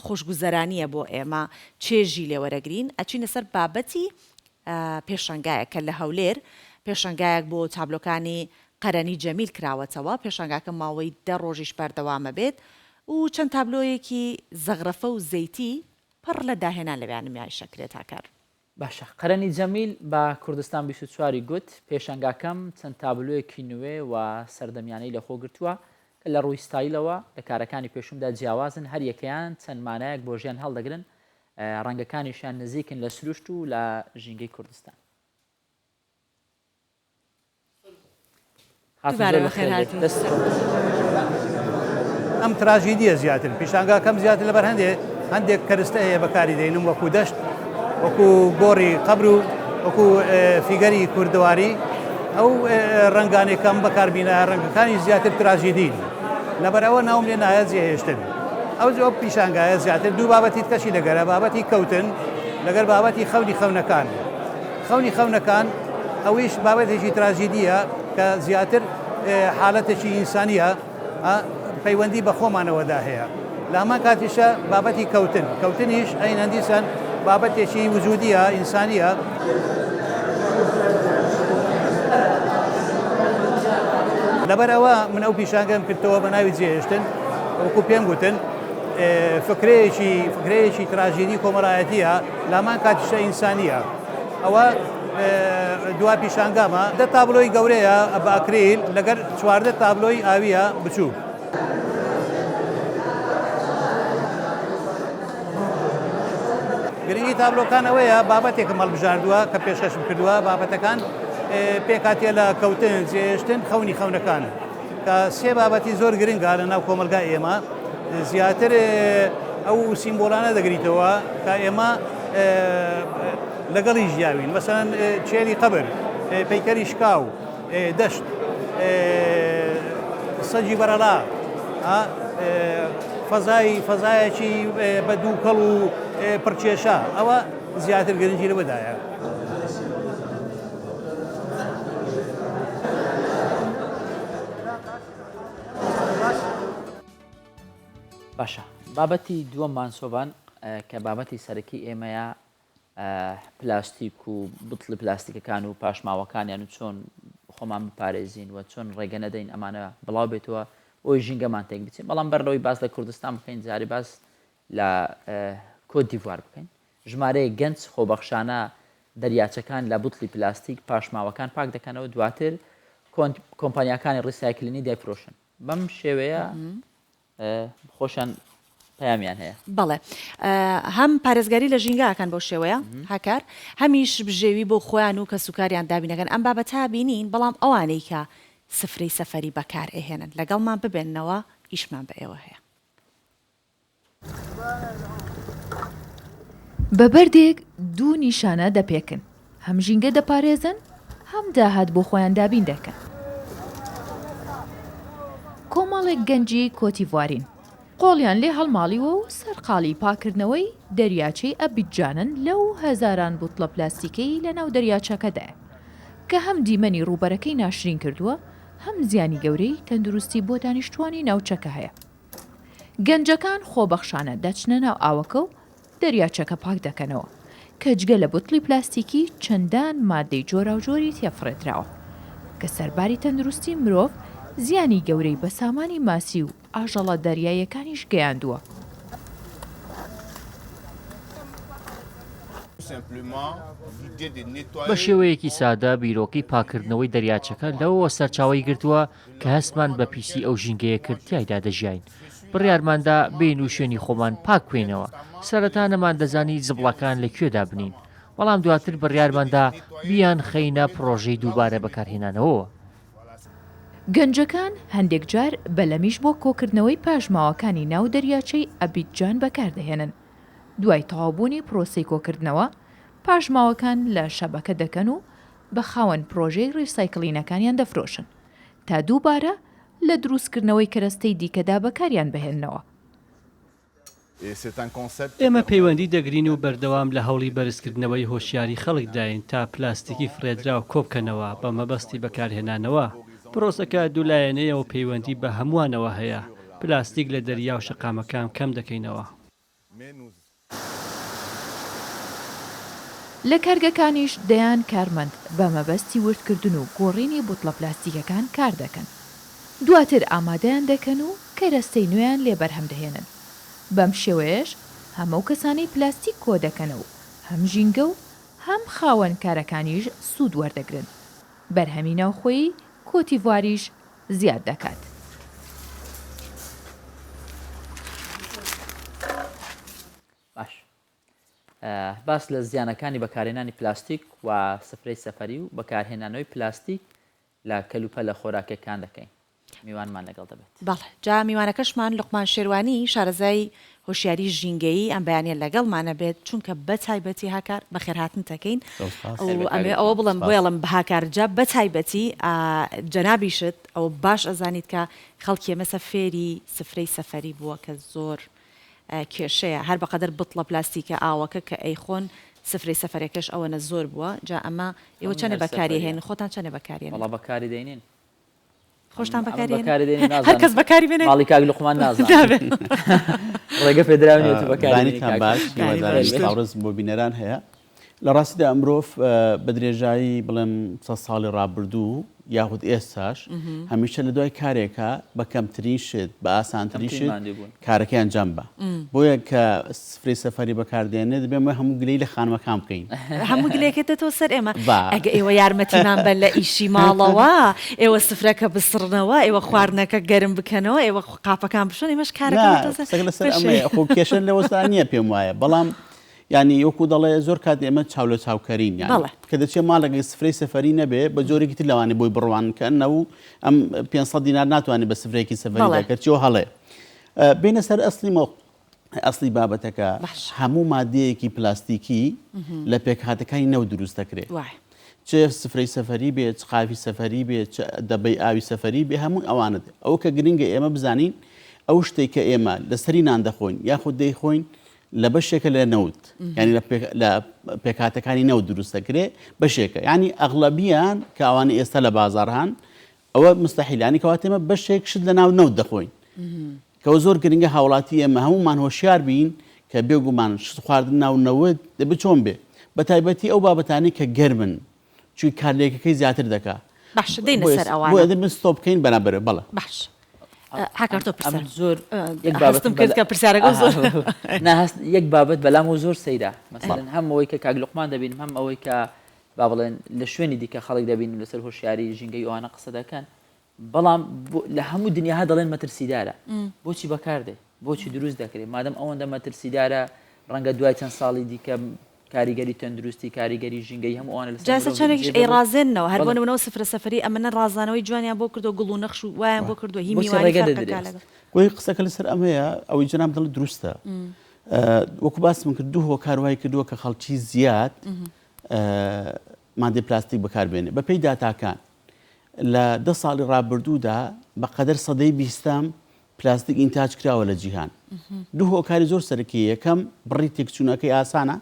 خۆشگوزەرانیە بۆ ئێمە چێژی لێوەرەگرین ئەچینە سەر بابەتی پێشەنگایە کە لە هەولێر پێشەنگایەک بۆ تابلۆکانی قەرەنی جەمیل کراوەتەوە پێشانگاکە ماوەی 10 ڕۆژیش بەردەوامە بێت و چەند تابلۆیەکی زەغرەفە و زەیتی پڕ لە داهێنان لە بەیاننامەی شەکرێت هاکار. باشە قەرەنی جەمیل بە کوردستان 24 گوت پێشەنگاکەم چەند تابلۆیەکی نوێ و سەردەمیانەی لەخۆ گرتووە کە لە ڕووی ستایلەوە لە کارەکانی پێشومدا جیاوازن هەر یەکەیان چەند مانایەک بۆ ژیان هەڵدەگرن ڕەنگەکانیشیان نزیکن لە سروشت و لە ژینگەی کوردستان. ئەم تراژیدیە زیاتر پیشانگاکەم زیاتر لەبەر هەندێک کەرستە هەیە بەکاری دێنم وەکو دەشت وەکو گۆڕی قەبر و وەکو فیگەری کوردەواری ئەو ڕنگانێکم بەکاربیینە ڕەنگەکانی زیاتر تراژیدین لەبەر ئەوە ناوم لێ نایەت جێهێشتن ئەو جواب پیشانگایە زیاتر دوو بابەتی کەشی لەگەرە بابەتی کەوتن لەگەر بابەتی خەونی خەونەکان ئەویش بابەتێکی تراژیدیە کە زیاتر حالەتێکی ئینسانیە پەیوەندی بە خۆمانەوەدا هەیە لامان کاتیشە بابەتی کەوتنیش ئەین هەندیسان بابەتێکی وجودیە ئینسانیە لەبەر ئەوە من ئەو پیشانگەم کردەوە بە ناوی جێهێشتن وەکو پێم گوتن فکرەیەکی تراژیدی کۆمەڵایەتیە لامان کاتیشە ئینسانیە ئەوە دوا پیشانگامە 10 تابلۆی گەورەیە بە ئەکریل لەگەر 14 تابلۆی ئاویە بچوو. گرنگی تابلۆکانەوەیە بابەتێکم هەڵبژاردووە کە پێشکەشم کردووە بابەتەکان پێکاتێ لە کەوتن جێهێشتن خەونەکان کە سێ بابەتی زۆر گرنگە لە ناو کۆمەلگای ئێمە زیاتر ئەو سیمبۆلانە دەگریتەوە کە ئێمە لەگەڵی ژیاوین مەسەن چێلی قەبر پەیکەری شکاو دەشت سەجی بەرەڵا فەزایەکی بە دووکەڵ و پڕکێشە ئەوە زیاتر گرنگی لەوەدایە. باشە بابەتی دووەم مانسۆبان کە بابەتی سەرەکی ئێمەیە پلاستیک و بتڵی پلاستیکەکان و پاشماوەکانیان و چۆن خۆمان بپارێزین و چۆن ڕێگە نەدەین ئەمانە بڵاو بێتەوە ئەوی ژینگەمان تێک بچین بەڵام بەرەوەی باس لە کوردستان بکەین جاری باس لە کۆت دیڤوار بکەین ژمارەیە گەنج خۆبەخشانە دەریاچەکان لە بوتڵی پلاستیک پاشماوەکان پاک دەکەنەوە دواتر کۆمپانیاکانی ڕیسایکلینی دەیفرۆشن بەم شێوەیە خۆشیان پەیامیان هەیە. بەڵێ هەم پارێزگاری لە ژینگاکان بۆ شێوەیە هاکار هەمیش بژێوی بۆ خۆیان و کە سوکاریان دابینەکەن ئەم بابەتا بینین بەڵام ئەوانەی کە سفرەی سەفەری بەکار ئەهێنن لەگەڵمان ببێننەوە ئیشمان بە ئێوە هەیە. بە بەردێک دوو نیشانە دەپێکن هەم ژینگە دەپارێزن هەم داهات بۆ خۆیان دابین دەکەن. کۆمەڵێک گەنجی کۆتیڤوارین قۆڵیان لێ هەڵماڵیوە و سەرقاڵی پاکردنەوەی دەریاچەی ئەبیجانن لەو هەزاران بوتڵە پلاستیکەی لە ناو دەریاچەکەدایە کە هەم دیمەنی ڕووبەرەکەی ناشرین کردووە هەم زیانی گەورەی تەندروستی بۆ دانیشتوانی ناوچەکە هەیە. گەنجەکان خۆبەخشانە دەچنە ناو ئاوەکە و دەریاچەکە پاک دەکەنەوە کە جگە لە بوتڵی پلاستیکی چەندان مادەی جۆراوجۆری تێفڕێتراوە کە سەرباری تەندروستی مرۆڤ زیانی گەورەی بە سامانی ماسی و ئاژەڵە دەریایەکانیش گەیاندووە. بە شێوەیەکی سادە بیرۆکەی پاکردنەوەی دەریاچەکە لەوەوە سەرچاوی گرتووە کە هەستمان بە پیسی ئەو ژینگەیە کرد تایدا دەژیاین. بڕیارماندا بین و شوێنی خۆمان پاک بکوێنەوە سەرەتا نەمان دەزانی زبڵەکان لەکوێدا بنین بەڵام دواتر بڕیارماندا بیان خەینە پرۆژەی دووبارە بەکارهێنانەوە. گەنجەکان هەندێک جار بەلەمیش بۆ کۆکردنەوەی پاشماوەکانی ناو دەریاچەی ئەبیجان بەکاردەهێنن. دوای تەواوبوونی پرۆسەی کۆکردنەوە پاشماوەکان لە شەبەکە دەکەن و بە خاوەن پرۆژەی ڕیسایکلینەکانیان دەفرۆشن تا دووبارە لە دروستکردنەوەی کەرەستەی دیکەدا بەکاریان بهێننەوە. ئێمە پەیوەندی دەگرین و بەردەوام لە هەوڵی بەرزکردنەوەی هۆشیاری خەڵک داین تا پلاستیکی فرێدرا و کۆبکەنەوە بە مەبەستی بەکارهێنانەوە. پرۆسەکە دوولایەنەیە و پەیوەندی بە هەمووانەوە هەیە. پلاستیک لە دەریا و شەقامەکان کەم دەکەینەوە. لە کارگەکانیش دەیان کارمەند بە مەبەستی وردکردن و گۆڕینی بوتڵە پلاستیکەکان کار دەکەن. دواتر ئامادەیان دەکەن و کەرەستەی نوێیان لێ بەرهەم دەهێنن. بەم شێوەیەش هەموو کەسانی پلاستیک کۆ دەکەنەوە و هەم ژینگە و هەم خاوەن کارەکانیش سوود وەردەگرن. بەرهەمی ناوخۆیی کۆتیڤواریش زیاد دەکات. باش باس لە زیانەکانی بەکارهێنانی پلاستیک و سفرەی سەفەری و بەکارهێنانەوەی پلاستیک لە کەلوپە لە خۆراکەکان دەکەین. میوانمان لەگەڵ دەبێت. بەڵێ جا میوانەکەشمان لوقمان شێروانی شارەزای هۆشیاری ژینگەیی ئەم بەیانە لەگەڵمانە بێت چونکە بە تایبەتی هاکار بەخێرهاتن دەکەین ئەمێ ئەوە بڵم بۆڵم بە هاکارجا بە تایبەتی جەنابیشت ئەو باش ئەزانیت کە خەڵکی مەسە فێری سفرەی سەفەری بووە کە زۆر کێشەیە هەر بەقەدەر بتڵە پلاستیکە ئاوەکە کە ئەیخۆن سفرەی سەفەرەکەش ئەوەنە زۆر بووە جا ئەمە ئێوە چەنە بەکاری هێن خۆتان چەنە بەکارێن وڵا بەکاری دەینین خۆشتان بەکاری هەر کەس بەکاری بێنێ ماڵی کاک لوقمان نازانێت ڕێگە پێدراونێت بەکارێنیتان باش هیوادارم بۆ بینەران هەیە لە ڕاستیدا ئەمرۆڤ بە درێژایی بڵێم 100 ساڵی ڕابردوو یاخود ئێستاش هەمیشە لە دوای کارێکە بە کەمترین شت بە ئاسانترین شت کارەکەیان جەم بە بۆیە کە سفرەی سەفەری بەکاردێنێت دەبێمە هەموو گلەی لە خانمەکان بکەین هەموو گلێکێتەوە سەر ئێمە ئەگە ئێوە یارمەتیمان بە لە ئیشی ماڵەوە ئێوە سفرەکە بسڕنەوە ئێوە خواردنەکە گەرم بکەنەوە ئێوە قاپەکان بشۆن ئێمەش کارەکە لەسەر ئەمە خۆ کێشە لەوەستا نییە پێم وایە بەڵام ینی وەکو دەڵێ زۆر کات ئێمە چاو لە چاوکەرین یان کە دەچێت ماڵەکە سفرەی سەفەری نەبێ بە جۆرێکی تر لەوانێ بۆی بڕوانکەنە و ئەم 500 دینار ناتوانێت بە سفرەیەکی سەفەری دەکەرچەوە هەڵێ بینە سەر ئەسلی بابەتەکە هەموو مادەیەکی پلاستیکی لە پێکهاتەکانی نەو دروست دەکرێت چ سفرەی سەفەری بێت چ قاپی سەفەری بێت دەبەی ئاوی سەفەری بێ هەموو ئەوانت ئەوە کە گرنگە ئێمە بزانین ئەو شتێک کە ئێمە لەسەری نان دەخۆین یاخود دەیخۆین لە بەشێکە لە نەوت ینی لە پێکاتەکانی نەوت دروست دەکرێت بەشێکە ینی ئەغڵەبیان کە ئەوانە ئێستا لە بازار هەن ئەوە مستەحیلانی کەواتێمە بەشێک شت لە ناو نەوت دەخۆین کەەوە زۆر گرنگە هاوڵاتی ئێمە هەمومان هۆشیار بین کە بێگومان شت خواردن ناو نەوت دەبێ چۆن بێ بە تایبەتی ئەو بابەتانی کە گەرمن چوی کارلێکەکەی زیاتر دەکات باش دەینە سەر ئەوانە بۆ دەبێت ستۆپ بکەین بەرامبەر بەڵێ باش هاکارتۆ زۆر پرسیارەکە زۆر یەک بابەت بەلام و زۆر سەیرا مەسەڵەن هەم ئەوەی کە کاک لوقمان دەبین هەم ئەوەی کە با بڵێن لە شوێنی دیکە خەڵک دەبین لەسەر هۆشیاری ژینگەی ئەوانە قسە دەکەن بەڵام لە هەموو دنیاها دەڵێن مەترسیدارە بۆچی بەکاردێ بۆچی دروست دەکرێت مادەم ئەوەندە مەترسیدارە ڕەنگە دوای چەند ساڵی دیکە کاریگەری تەندروستی کاریگەری ژینگەی هەمووانە جاسە چەندێکیش ئەی ڕازێنەوە هەر بۆنەوە سفرە سەفەری ئەمەە ڕازانەوەی جوانیان بۆ کردو گوڵ و نەخش و وایان بۆ کردووە هی گوۆی قسەکە لەسەر ئەمەیە ئەوەی جەناب دڵ دروستە وەکو باسم کردو هۆ کاروای کردووە کە خەڵکی زیاد مادەی پلاستیک بەکاربێنێ بە پێی داتاکان لە 10 ساڵی ڕابردوودا بەقەدەر سەدەی 20 پلاستیک ئینتاج کراوە لە جیهان دوو هۆکاری زۆر سەرەکی یەکەم بڕی تێکچوونەکەی ئاسانە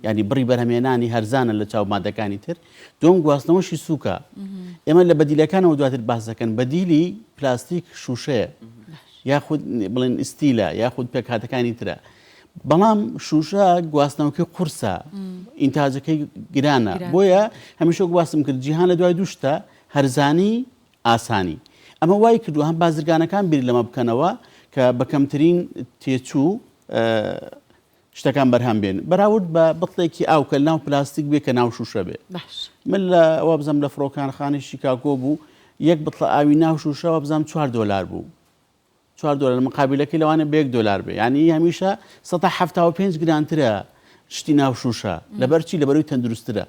ینی بڕی بەرهەمێنانی هەرزانە لە چاو مادەکانی تر دوم گواستنەوەشی سووکە ئێمە لە بەدیلەکانەوە دواتر باس دەکەن بەدیلی پلاستیک شوشەیە یاخود بڵێن ئستیلە یاخود پێکهاتەکانی ترە بەڵام شوشە گواستنەوەکەی قورسە ئینتاجەکەی گرانە بۆیە هەمیشە گواستم کرد جیهان لە دوای دووشتە هەرزانی ئاسانی ئەمە وای کردو هەم بازرگانەکان بیر لەمە بکەنەوە کە بەکەمترین تێچوو شتەکان بەرهەم بێن بەراورد بە بڵێکی ئاو کە ناو پلاستیک بێ کە ناو شوشە بێ من لە ئەوە بزەم لە فڕۆکانخانی شیکاگۆ بوو یەک بڵە ئاوی ناو شوشەوە بزەم $4 بوو $4 مقابلەکەی لەوانە بە $1 بێ ینی هەمیشە 175 گرانترە شتی ناو شوشە لەبەرچی لەبەروی تەندروسترە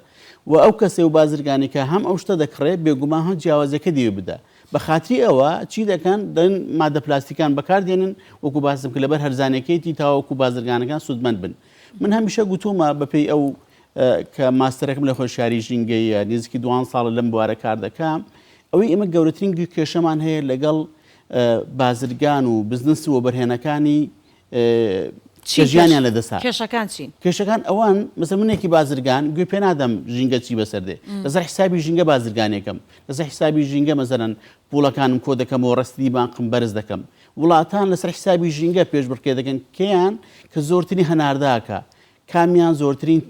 و ئەو کەسێ و بازرگانێکە هەم ئەو شتە دەکڕێت بێگومان هەم جیاوازەکە دێ بدە بە خااتری ئەوە چی دەکەن دەن مادە پلاستیکان بەکاردێنن وەکو باسم کە لەبەر هەرزانەکەیتی تاوەکو بازرگانەکان سوودمەند بن من هەمیشە گوتومە بەپێی ئەو کە ماستەرەکەم لە خۆشیاری ژینگەیە نزیکی 2 ساڵ لەم بوارە کار دەکەم ئەوەی ئێمە گەورەترین کێشەمان هەیە لەگەڵ بازرگان و بزنس و بەرهێنەکانی ژیانیان لە دەسا کێشەکان چین کێشەکان ئەوان مەسە منێکی بازرگان گوێ پێ نادەم ژینگە چی بەسەردێ لەسەر حسابی ژینگە بازرگانێکم لەسەر حسابی ژینگە مەزەرەن پوڵەکانم کۆ دەکەمەوە ڕستی بانقم بەرز دەکەم وڵاتان لەسەر حسابی ژینگە پێش بڕکێ دەکەن کێیان کە زۆرترین هەنارداکە کامیان زۆرترین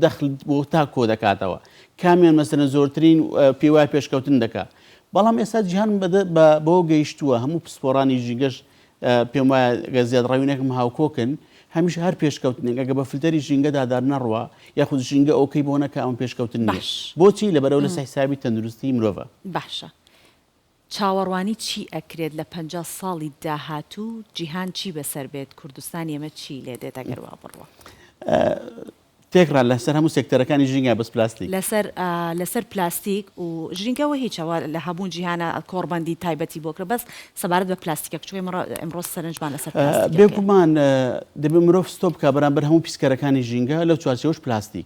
دەخل بۆ تا کۆ دەکاتەوە کامیان مەسەرە زۆرترین پێوای پێشکەوتن دەکات بەڵام ئێستا جیهان بۆ گەیشتووە هەموو پسپۆرانی ژینگەش پێم وایە گە زیادڕاوینێکم هاوکۆکن هەمیشه هەر پێشکەوتنێک ئەگە بە فلتەری ژینگە دادار نەڕوە یاخود ژینگە ئەوکەی بۆ نەکە ئەم پێشکەوتن نیە بۆچی لەبەرەوە لە حسابی تەندروستی مرۆڤە باشە چاوەڕوانی چی ئەکرێت لە 50 ساڵی داهاتوو جیهان چی بەسەر بێت کوردستان ئێمە چی لێ دێت ئەگەر وا بڕوە تێکرا لەسەر هەموو سێکتەرەکانی ژینگە بەس پلاستیک لەسەر پلاستیک و ژینگەوە هیچەوە لە هەموو جیهانە کۆڕبەندی تایبەتی بۆ کرد بەس سەبارەت بە پلاستیکە بچووی ئەمڕۆ سەرنجمان لەسەر بێگومان دەبێت مرۆڤ ستۆپ بکە بەرامبەر هەموو پیسکەرەکانی ژینگە لەو چوارچێوەش پلاستیک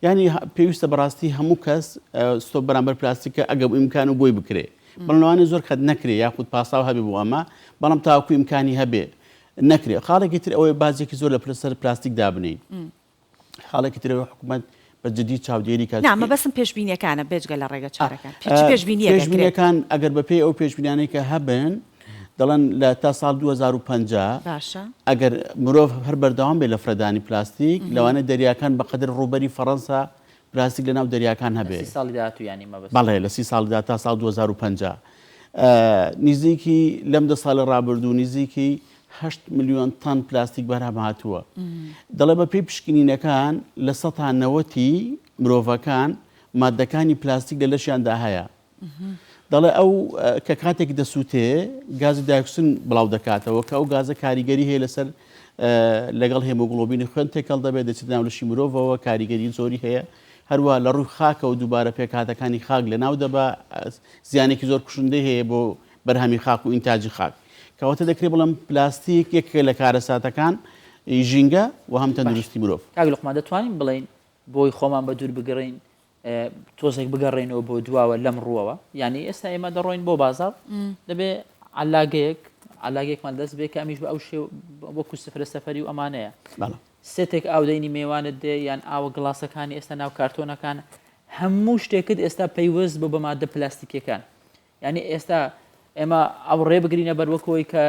ینی پێویستە بەڕاستی هەموو کەس ستۆپ بەرامبەر پلاستیکە ئەگە ئیمکان و بۆی بکرێ بەڵێنەوەی زۆر خەت نەکرێ یاخود پاساو هەبێ بۆ ئەمە بەڵام تاوەکو ئیمکانی هەبێ نەکرێ خاڵێکی تر ئەوەی بازێکی زۆر لە پرسەر پلاستیک دابنین خاڵێکی ترەوە حکوومەت بە جدی چاودێری کات نامە بەسم پێشبینیەکانە بێجگە لە ڕێگە چارەکان پێشبینیەکان ئەگەر بەپێی ئەو پێشبینیانەی کە هەبن دەڵێن لە تا ساڵ 2050 ئەگەر مرۆڤ هەر بەردەوام بێ لە فرەدانی پلاستیک لەوانە دەریاکان بەقەدر ڕوبەری فەڕەنسا پلاستیک لەناو دەریاکان هەبێ بەڵێ لە 30 ساڵدا تا ساڵ 2050 نزیکی لەم دە ساڵی ڕابردوو نزیکی 8 ملیۆن تەن پلاستیک بەرهەم هاتووە دەڵێ بە پێی پشکنینەکان لە 90 مرۆڤەکان مادەکانی پلاستیک لە لەشیاندا هەیە دەڵێ ئەو کە کاتێک دەسووتێ گازی دایۆکسین بڵاو دەکاتەوە کە ئەو گازە کاریگەری هەیە لەسەر لەگەڵ هێمۆگلۆبینی خوێن تێکەڵ دەبێت دەچێت ناو لەشی مرۆڤەوە کاریگەری زۆری هەیە هەروە لە ڕووی خاکە و دووبارە پێکهاتەکانی خاک لەناو دەبا زیانێکی زۆر کوشندەی هەیە بۆ بەرهەمی خاک و ئینتاجی خاک کەواتە دەکرێت بڵم پلاستیک یەکێک لە کارەساتەکان ژینگە و هەم تەندروستی مرۆڤ کاک لوقمان دەتوانین بڵین بۆی خۆمان بە دوور بگەڕین تۆزێک بگەڕێنەوە بۆ دواوە لەم ڕووەوە یعنی ئێستا ئێمە دەڕۆین بۆ بازار دەبێ علاگەیەکمان دەست بێ کە ئەمیش بە ئەو شێ وەکو سفرە سەفەری و ئەمانەیە سێتێک ئاودەینی میێوانت دێ یان ئاوە گڵاسەکانی ئێستا ناو کارتۆنەکان هەموو شتێکت ئێستا پەیوەست بۆ بە مادە پلاستیکیەکان یعنی ئێستا ئێمە ئەو ڕێ بگرینە بەروەکەوەی کە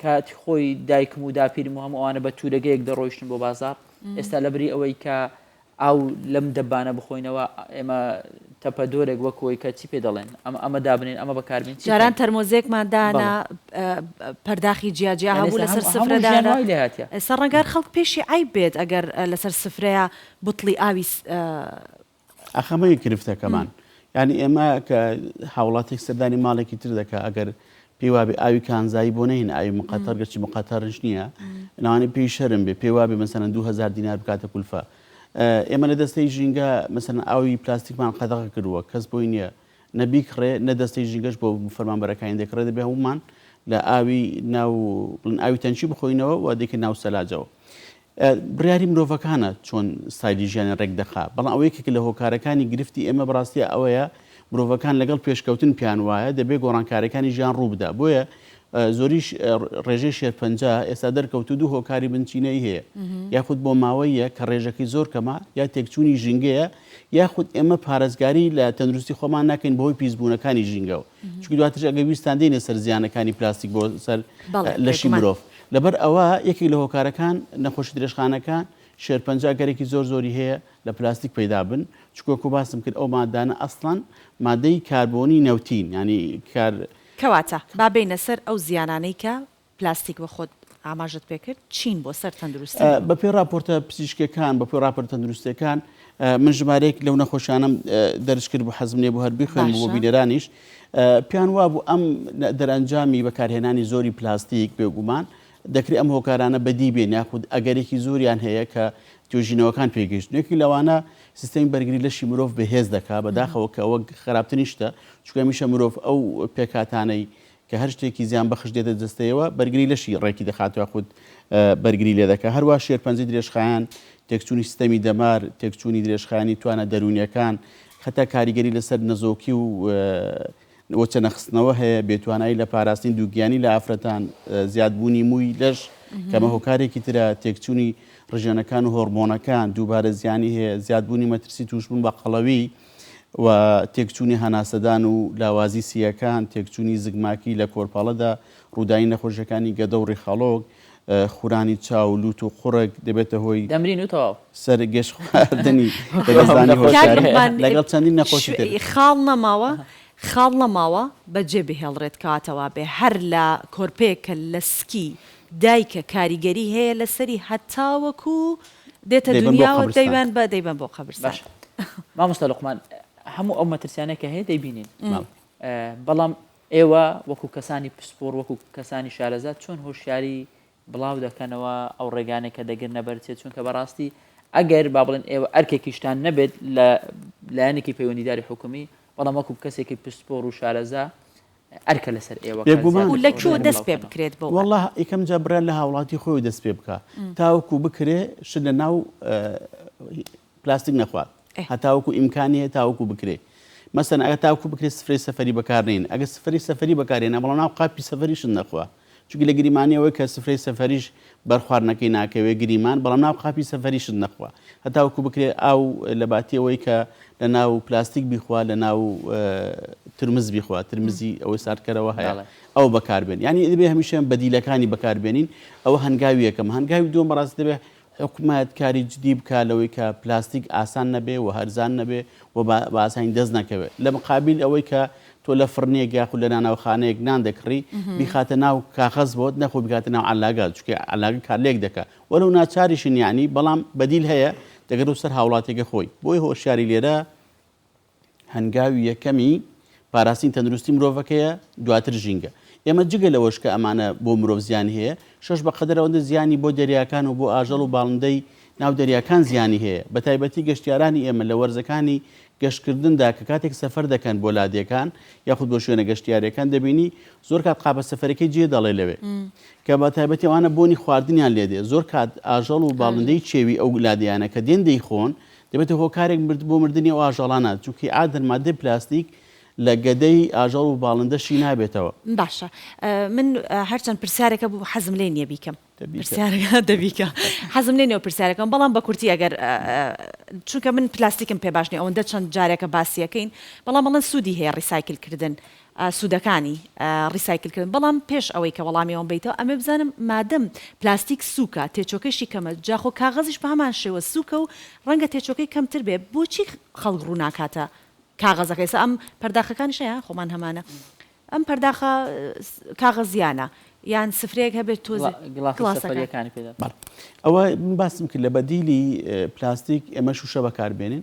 کاتی خۆی دایکم و داپیرم و هەموو ئەوانە بە تورەگەیەک دەڕۆیشتن بۆ بازار ئێستا لەبری ئەوەی کە ئەو لەم دەبانە بخۆینەوە ئێمە تەپە دۆرێک وەکەوەی کە چی پێ دەڵێن ئەمە دابنێن ئەمە بەکاربین جاران تەرمۆزێکمان دانا پەرداخی جیاجیا هەبوو لەسەر سفرەدانا ئێستا ڕەنگار خەڵک پێشی ئای بێت ئەگەر لەسەر سفرەیە بوتڵی ئاوی ئەخەمەی کرفتەکەمان ینی ئێمە کە هاوڵاتێک سەردانی ماڵێکی تر دەکە ئەگەر پێی وابێ ئاوی کانزایی بۆ نەهین ئاوی مقەتەر گەچی مقەتەرش نییە لەوانەیە پێی شەرم بێ پێی وابێ مەسەلەن 2000 دینار بکاتە کولفە ئێمە لە دەستەی ژینگە مەسەلەن ئاوی پلاستیکمان قەدەغە کردووە کەس بۆی نییە نەبیکڕێ نە دەستەی ژینگەش بۆ فەرمانبەرەکانی دەکڕێ دەبێ هەمومان لە ئاوی ناو بڵن ئاوی تەنچی بخۆینەوە و دێکە ناو سەلاجەوە بڕیاری مرۆڤەکانە چۆن سایلی ژیانە ڕێک دەخا بەڵام ئەوەیەکێک لە هۆکارەکانی گرفتی ئێمە بەڕاستیە ئەوەیە مرۆڤەکان لەگەڵ پێشکەوتن پیان وایە دەبێت گۆڕانکارەکانی ژیان ڕوو بدا بۆیە زۆریش ڕێژەی شێرپەنجە ئێستا دەرکەوتو دوو هۆکاری بنچینەی هەیە یاخود بۆ ماوەیە کە ڕێژەکەی زۆر کەمە یا تێکچوونی ژینگەیە یاخود ئێمە پارێزگاری لە تەندروستی خۆمان ناکەین بەهۆی پیسبوونەکانی ژینگەوە چونکە دواتر ئەگە ویستان دێنێ سەر زیانەکانی پلاستیک بۆ سەر لەشی مرۆڤ لەبەر ئەوە یەکێک لە هۆکارەکان نەخۆشی درێژخانەکان شێرپەنجە گەرێکی زۆر زۆری هەیە لە پلاستیک پەیدا بن چکۆکو باسم کرد ئەو مادانە ئەسڵەن مادەی کاربۆنی نەوتین ینی کەواتە با بینە سەر ئەو زیانانەی کە پلاستیک بە خۆت ئاماژت پێکرد چین بۆ سەر تەندروستی بەپێی راپۆرتە پزیشکەکان بەپێی راپۆرتە تەندروستیەکان من ژمارەیەک لەو نەخۆشانم دەرج کرد بۆ حەزم لێ بۆ هەر بخوێن بۆ بینەرانیش پیان وا بوو ئەم دەرەنجامی بەکارهێنانی زۆری پلاستیک بێگومان دەکری ئەم هۆکارانە بەدی بێن یاخود ئەگەرێکی زۆریان هەیە کە توێژینەوەکان پێگەیشتنێکی لەوانە سیستەمی بەرگری لەشی مرۆڤ بەهێز دەکات بەداخەوە کە ئەوە خراپترین شتە چونکە میشە مرۆڤ ئەو پێکاتانەی کە هەر شتێکی زیان بەخش دێتە دەستەوە بەرگری لەشی ڕێکی دەخاتەوە خود بەرگری لێ دەکات هەروە شێرپەنجەی درێژخایان تێکچوونی سیستەمی دەمار تێکچوونی درێژخایانی توانە دەرونیەکان خەتا کاریگەری لەسەر نەزۆکی و وەچە نەخستنەوە هەیە بێتوانایی لە پاراستنی دووگیانی لە ئافرەتان زیادبوونی مووی لەش کەمە هۆکارێکی ترە تێکچوونی ڕژێنەکان و هۆرمۆنەکان دووبارە زیانی هەیە زیادبوونی مەترسی توشبوون بە قەڵەوی و تێکچوونی هەناسەدان و لاوازی سیەکان تێکچوونی زگماکی لە کۆرپاڵەدا ڕوودانی نەخۆشیەکانی گەدە و ڕێخەڵۆک خورانی چاو لوت و قوڕێک دەبێتە هۆی دەمرین و تەواو سەرگەشت خواردنی دەگەزانی هۆشیاری لەگەڵ چەندین نەخۆشی تر خاڵ نەماوە بەجێ بهێڵڕێت کاتەوە بێ هەر لە کۆرپێکە لە سکی دایکە کاریگەری هەیە لەسەری هەتاوەکو دێتە دنیاوە دەیبەن بۆ قەبرستان. مامۆستا لوقمان هەموو ئەو مەترسیانەکە هەیە دەیبینین بەڵام ئێوە وەکو کەسانی پسپۆر وەکو کەسانی شارەزات چۆن هۆشیاری بڵاو دەکەنەوە ئەو ڕێگانێکە دەگرنە بەرچێت چونکە بەڕاستی ئەگەر با بڵێن ئێوە ئەرکێکیشتان نەبێت لە لایەنێکی پەیوەندیداری حکومی بەڵام وەکو کەسێکی پسپۆر و شارەزا ئەرکە لەسەر ئێوە لەکوێ دەست پێ بکرێت بۆ والله یەکەم جابرا لە هاوڵاتی خۆی دەست پێ بکە تاوەکو بکرێ ش لە ناو پلاستیک نەخوات هەتاوەکو ئیمکانیە تاوەکو بکرێ مەسەن ئەگە تاوەکو بکرێت سفرەی سەفەری بەکارنین ئەگە سفری سەفەری بەکارێنە بەڵام ناو قاپی سەفەریشن نەخوا چونکی لە گریمانیەوەی کە سفرەی سەفەریش بەرخواردنەکەی ناکەوێ گریمان بەڵام ناو قاپی سەفەریشن نەخوا هەتاوەکو بکرێت ئاو لە باتیەوەی کە لە ناو پلاستیک بیخوا لە ناو ترمز بیخوا ترمزی ئەوەی ساردکەرەوە هەیە ئەو بەکاربێن یعنی دەبێ هەمیشە بەدیلەکانی بەکاربێنین ئەوە هەنگاوی یەکەم هەنگاوی دووەم بەڕاستی دەبێ حکومەت کاری جدی بکە لەوەی کە پلاستیک ئاسان نەبێ و هەرزان نەبێ و بە ئاسانی دەست نەکەوێت لە مقابل ئەوەی کە تۆ لە فرنێک یاخود لە ناوخانەیەک نان دەکڕی بیخاتە ناو کاغەز بۆت نەخۆ بکاتە ناو عەلاگە چونکە عەلاگە کارلێک دەکات وەلو ناچاریشن یعنی بەڵام بەدیل هەیە دەگەڕ سەر هاوڵاتێکە خۆی بۆی هۆشیاری لێرە هەنگاوی یەکەمی پاراستنی تەندروستی مرۆڤەکەیە دواتر ژینگە ئێمە جگە لەوەش کە ئەمانە بۆ مرۆڤ زیانی هەیە شەش بە قەدەرەوەندە زیانی بۆ دەریاکان و بۆ ئاژەڵ و باڵندەی ناو دەریاکان زیانی هەیە بە تایبەتی گەشتیارانی ئێمە لە وەرزەکانی گەشتکردندا کە کاتێک سەفەر دەکەن بۆ لادیەکان یاخود بۆ شوێنە گەشتیارەکان دەبینی زۆر کات قاپە سەفەرەکەی جێ دەڵێ لەوێ کە بە تایبەتی ئەوانە بۆنی خواردنیان لێدێ زۆر کات ئاژەڵ و باڵندەی چێوی ئەو لادیانە کە دێن دەیخۆن دەبێتە هۆکارێک بۆ مردنی ئەو ئاژەڵانە چونکی عادەن مادەی پلاستیک لە گەدەی ئاژەڵ و باڵندەشی نابێتەوە باشە من هەرچەند پرسیارێکە بوو حەزم لێ نییە بیکەم پرسیارەکە دەبیکە حەزم لێ نێو پرسیارەکەم بەڵام بە کورتی ئەگەر چونکە من پلاستیکم پێ باش نیە ئەوەندە چەند جارێکە باسیەکەین بەڵام بەڵام سوودی هەیە ڕیسایکلکردن سوودەکانی ڕیسایکلکردن بەڵام پێش ئەوەی کە وەڵامیەوە بیتەوە ئەمە بزانم مادەم پلاستیک سووکە تێچۆکەشی کەمە جاخۆ کاغەزیش بە هەمان شێوە سووکە و ڕەنگە تێچۆکەی کەمتر بێ بۆچی خەڵک ڕوو ناکاتە کاغەزەکەی ئەم پەرداخەکانی شەیە خۆمان هەمانە ئەم پەرداخە کاغەزیانە یان سفرەیەک هەبێت گڵاسەکانی پێدا ئەوە باسم کرد لە بەدیلی پلاستیک ئێمە شوشە بەکاربێنین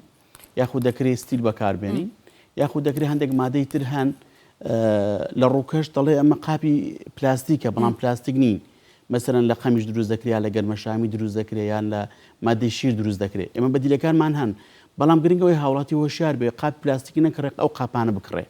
یاخود دەکرێت ستیل بەکاربێنین یاخود دەکرێت هەندێک مادەی تر هەن لە ڕووکەش دەڵێ ئەمە قاپی پلاستیکە بەڵام پلاستیک نین مەسەرەن لە قەمیش دروست دەکرێت لە گەرمەشامی دروست دەکرێت یان لە مادەی شیر دروست دەکرێت ئێمە بەدیلەکانمان هەن بەڵام گرنگەوەی هاوڵاتی هۆشیار بێ قاپ پلاستیکی نەکڕێت ئەو قاپانە بکڕێ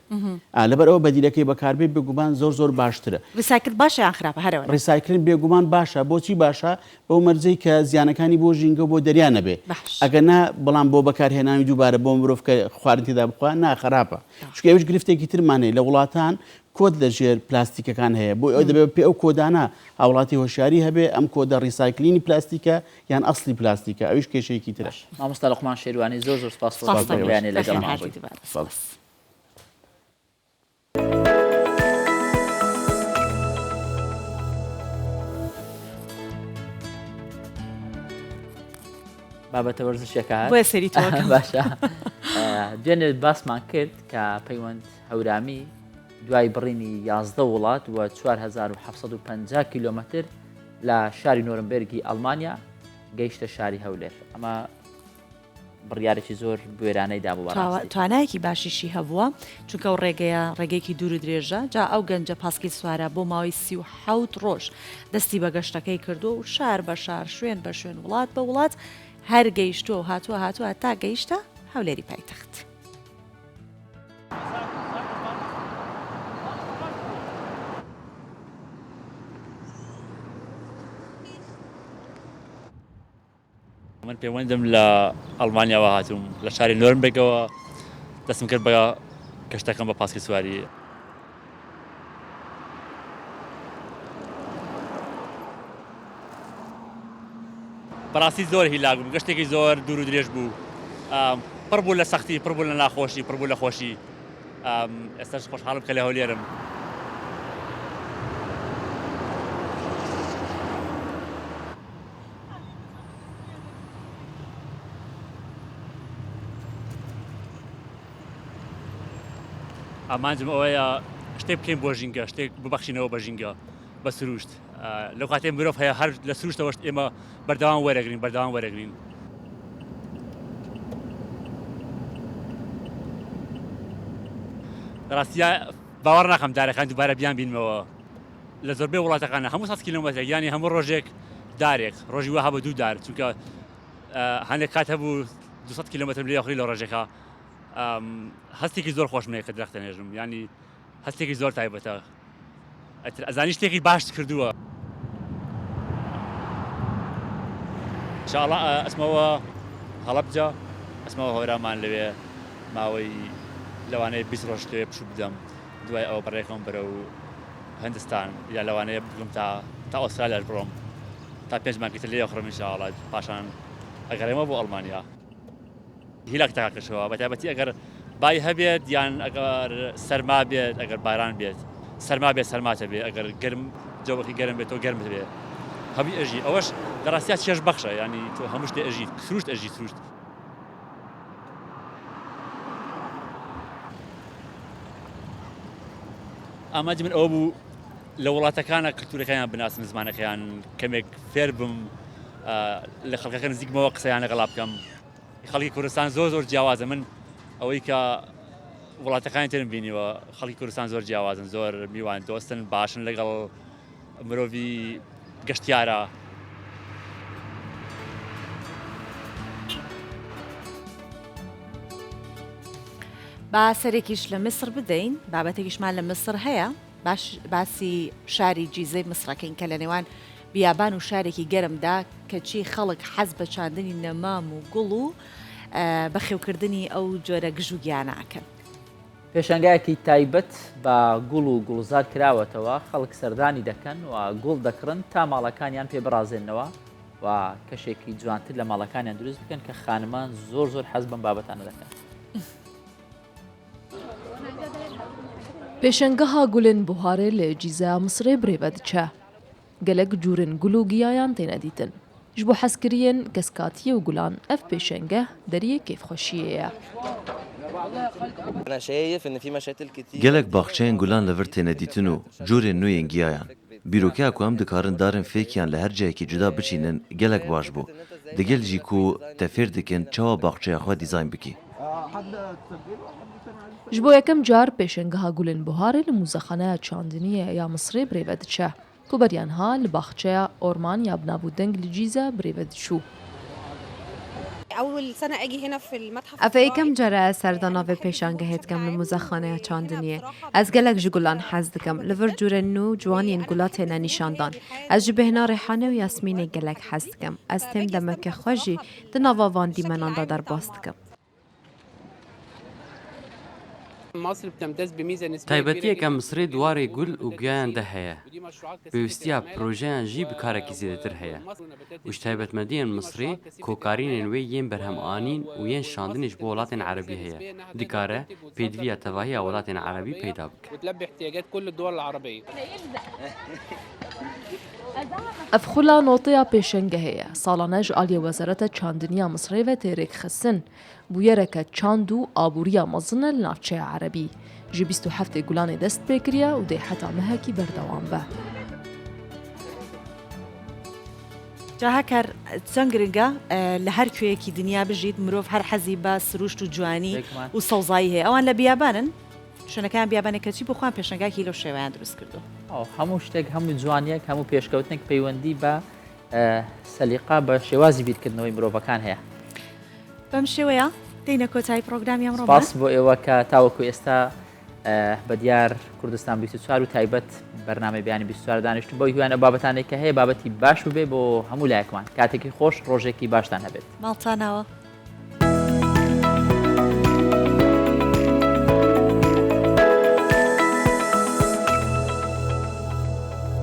لەبەر ئەوە بەدیلەکەی بەکاربێ بێگومان زۆر باشترە ریسایکل باشە یان خراپە هەرەوە ریسایکلین بێگومان باشە بۆچی باشە بەو مەرجەی کە زیانەکانی بۆ ژینگە بۆ دەریا نەبێ ئەگەنا بەڵام بۆ بەکارهێنانی دووبارە بۆ مرۆڤ کە خواردنیدا بخوا ناخراپە چونکە ئەوش گرفتێکی ترمانەیە لە وڵاتان کۆد لە ژێر پلاستیکەکان هەیە بۆ ئەو دەبێت پێ ئەو کۆدانە هاوڵاتی هۆشیاری هەبێ ئەم کۆدە ڕیسایکلینی پلاستیکە یان ئەسلی پلاستیکە ئەوش کێشەیەکی ترش مامۆستا لوقمان شێروانی زۆر سپاس بۆ لەگەڵمان بابەتە وەرزشێکە بۆیە سەری تۆ باشە دوێنێ باسمان کرد کە پەیوەند هەورامی دوای بڕینی 11 وڵات و 4750 کیلۆمەتر لە شاری نۆرنبێرگی ئەڵمانیا گەیشتە شاری هەولێر ئەمە بڕیارێکی زۆر بوێرانەیدا بوو توانایەکی باشیشی هەبووە چونکە ئەو ڕێگەیەکی دوور و درێژە جا ئەو گەنجە پاسکی سوارە بۆ ماوەی 37 ڕۆژ دەستی بە گەشتەکەی کردو و شار بە شار شوێن بە شوێن وڵات بە وڵات هەر گەیشتۆ و هاتووە تا گەیشتە هەولێری پایتەخت. من پەیوەندم لە ئەڵمانیاوە هاتووم لە شاری نۆرنبێرگەوە دەستم کرد بە گەشتەکەم بە پاسکی سواری. بەڕاستی زۆر هیلاک بوو گەشتێکی زۆر دوور و درێژ بوو پڕ بوو لە سەختی پڕ بوو لە ناخۆشی پڕ بوو لە خۆشی ئێستاش خۆشحاڵم کە لە هەولێرم. ئامانجم ئەوەیە شتێک بکەین بۆ ژینگە شتێک ببەخشینەوە بە ژینگە بە سروشت لەو کاتێ مرۆڤ هەیە هەر لە سروشتەوەشت ئێمە بەردەوام وەرەگرین ڕاستیە باوەڕ ناکەم دارەکان دووبارە بیان بینمەوە لە زۆربەی وڵاتەکانە هەموو 100 کیلۆمەتر یانی هەموو ڕۆژێک دارێک ڕۆژی وها بە دوو دار چونکە هەندێک کات هەبوو 200 کیلۆمتر لێ یاخی لە ڕۆژێکە هەستێکی زۆر خۆشمەیە کە درەختە نێژم ینی هەستێکی زۆر تایبەتە ئەزانی شتێکی باش کردووە انشاءالله ئەسمەوە هەڵەبجە ئەسمەوە هۆرامان لەوێ ماوەی لەوانەیە 20 ڕۆژ توێ پشوو بدەم دوای ئەوە بەڕێکەم بەرە و هەندستان یا لەوانەیە بگم تا ئۆسترالیاش بڕۆم تا 5 مانگیتر لێ خڕم انشاءالله پاشان ئەگەر ئێمە بۆ ئەڵمانیا هیلاک تاکەشەوە بەتایبەتی ئەگەر بای هەبێت یان ئەگەر سەرما بێت ئەگەر باران بێت سەرما بێت سەرماتە بێ ئەگەر گەرم جەوەکی گەرم بێتەوە گەرمت بێ هەبی ئەژی ئەوەش لە ڕاستیا چێژ بەخشە ینی تۆ هەموو شتێ ئەژیت سروشت ئەژی سروشت ئامانجی من ئەوە بوو لە وڵاتەکانە کلتورەکەیان بناسم زمانەکەیان کەمێک فێر بم لە خەڵکەکە نزیکمەوە قسەیان لەگەڵا بکەم خەڵکی کوردستان زۆر جیاوازە من ئەوەی کە وڵاتەکانی ترم بینیوە خەڵکی کوردستان زۆر جیاوازن زۆر میوان دۆستن باشن لەگەڵ مرۆڤی گەشتیارە با سەرێکیش لە میسر بدەین بابەتێکیشمان لە میسر هەیە باسی شاری جیزەی میسرەکەین کە لە نێوان بیابان و شارێکی گەرمدا کەچی خەڵک حەز بە چاندنی نەمام و گوڵ و بەخێوکردنی ئەو جۆرە گژوگیاناکەن پێشەنگایەکی تایبەت بە گوڵ و گوڵزار کراوەتەوە خەڵک سەردانی دەکەن و گوڵ دەکڕن تا ماڵەکانیان پێ بڕازێنەوە و کەشێکی جوانتر لە ماڵەکانیان دروست بکەن کە خانمان زۆر حەز بەم بابەتانە دەکەن پێشەنگەها گولên buharê lê cîzeya Misrê birêve diçe. Gelek cûrên gul û giyayan têne dîtin. Ji bo hezkiriyên keskatiyê û gulan ev pêşengeh deriyê kêfxweşiyê ye. Gelek baxçeyên gulan li vir têne dîtin û curên nû yên giyayan. Bîrokeya ku em dikarin darên fêkiyan li her cihekî cuda biçînin gelek baş bû. Digel jî ku te fêr dikin çawa baxçeya xwe dîzayn bikî. Ji bo yekem car pêşengeha gulên buharê li mûzexaneya çandiniyê ya Misrê birêve diçe. Ku beryanha li baxçeya orman ya binavû deng li cîze birêve diçû. Ev ê yekem care ez serdana vê pêşangehê dikim li mûzexaneya çandiniyê. Ez gelek ji gulan hez dikim li vir curên nû ciwaniyên gula têne nîşandan. Ez ji bêhna rêhanê û yasmînê gelek hez dikim. Ez têm demeke xwe jî di nava van dîmenan de derbas dikim. تایبەتیەکە مسرێ دوارێ گول و گویان دە هەیە پێویستیە پرۆژەیان ژی بکارێکی زیاتر هەیە وش تایبەتمەندیان مسرێ کۆکارینên wê yên berhemanîn û yên şandinê ji bo welatên Erebî heye dikare pêdiviya tevahiya welatên Erebî peyda bike Ev xula noteya pêşengehê ye salane ji aliyê Wezareta Çandiniya Misrê ve têrek xistin bûyereke çand û abûriya mezin li navçeya Erebî ji 27 gulanê dest pê kiriye û dê heta mehekî berdewam be. جاهکر چەند گرنگە لە هەر کوێیەکی دنیا بژیت مرۆڤ هەر حەزی بە سروشت و جوانی و سەوزایی هەیە ئەوان لە بیابانن شوێنەکان بیابانێکەچی بخوان پێشنگاکی لەو شێوەیان دروست کردو هەموو شتێک هەموو جوانیەک هەموو پێشکەوتنێک پەیوەندی بە سەلیقا بە شێوازی بیرکردنەوەی مرۆڤەکان هەیە بەم شێوەیە دێنە کۆتایی پرۆگرامی ئەمڕۆ سپاس بۆ ئێوە کە تاوەکو ئێستا بە دیار کوردستان 24 و تایبەت بەرنامەی بیانی 24 دانیشتن بۆی هیوانە بابەتانێک کە هەیە بابەتی باش ببێ بۆ هەموو لایەکمان کاتێکی خۆش ڕۆژێکی باشتان هەبێت ماڵتانەوە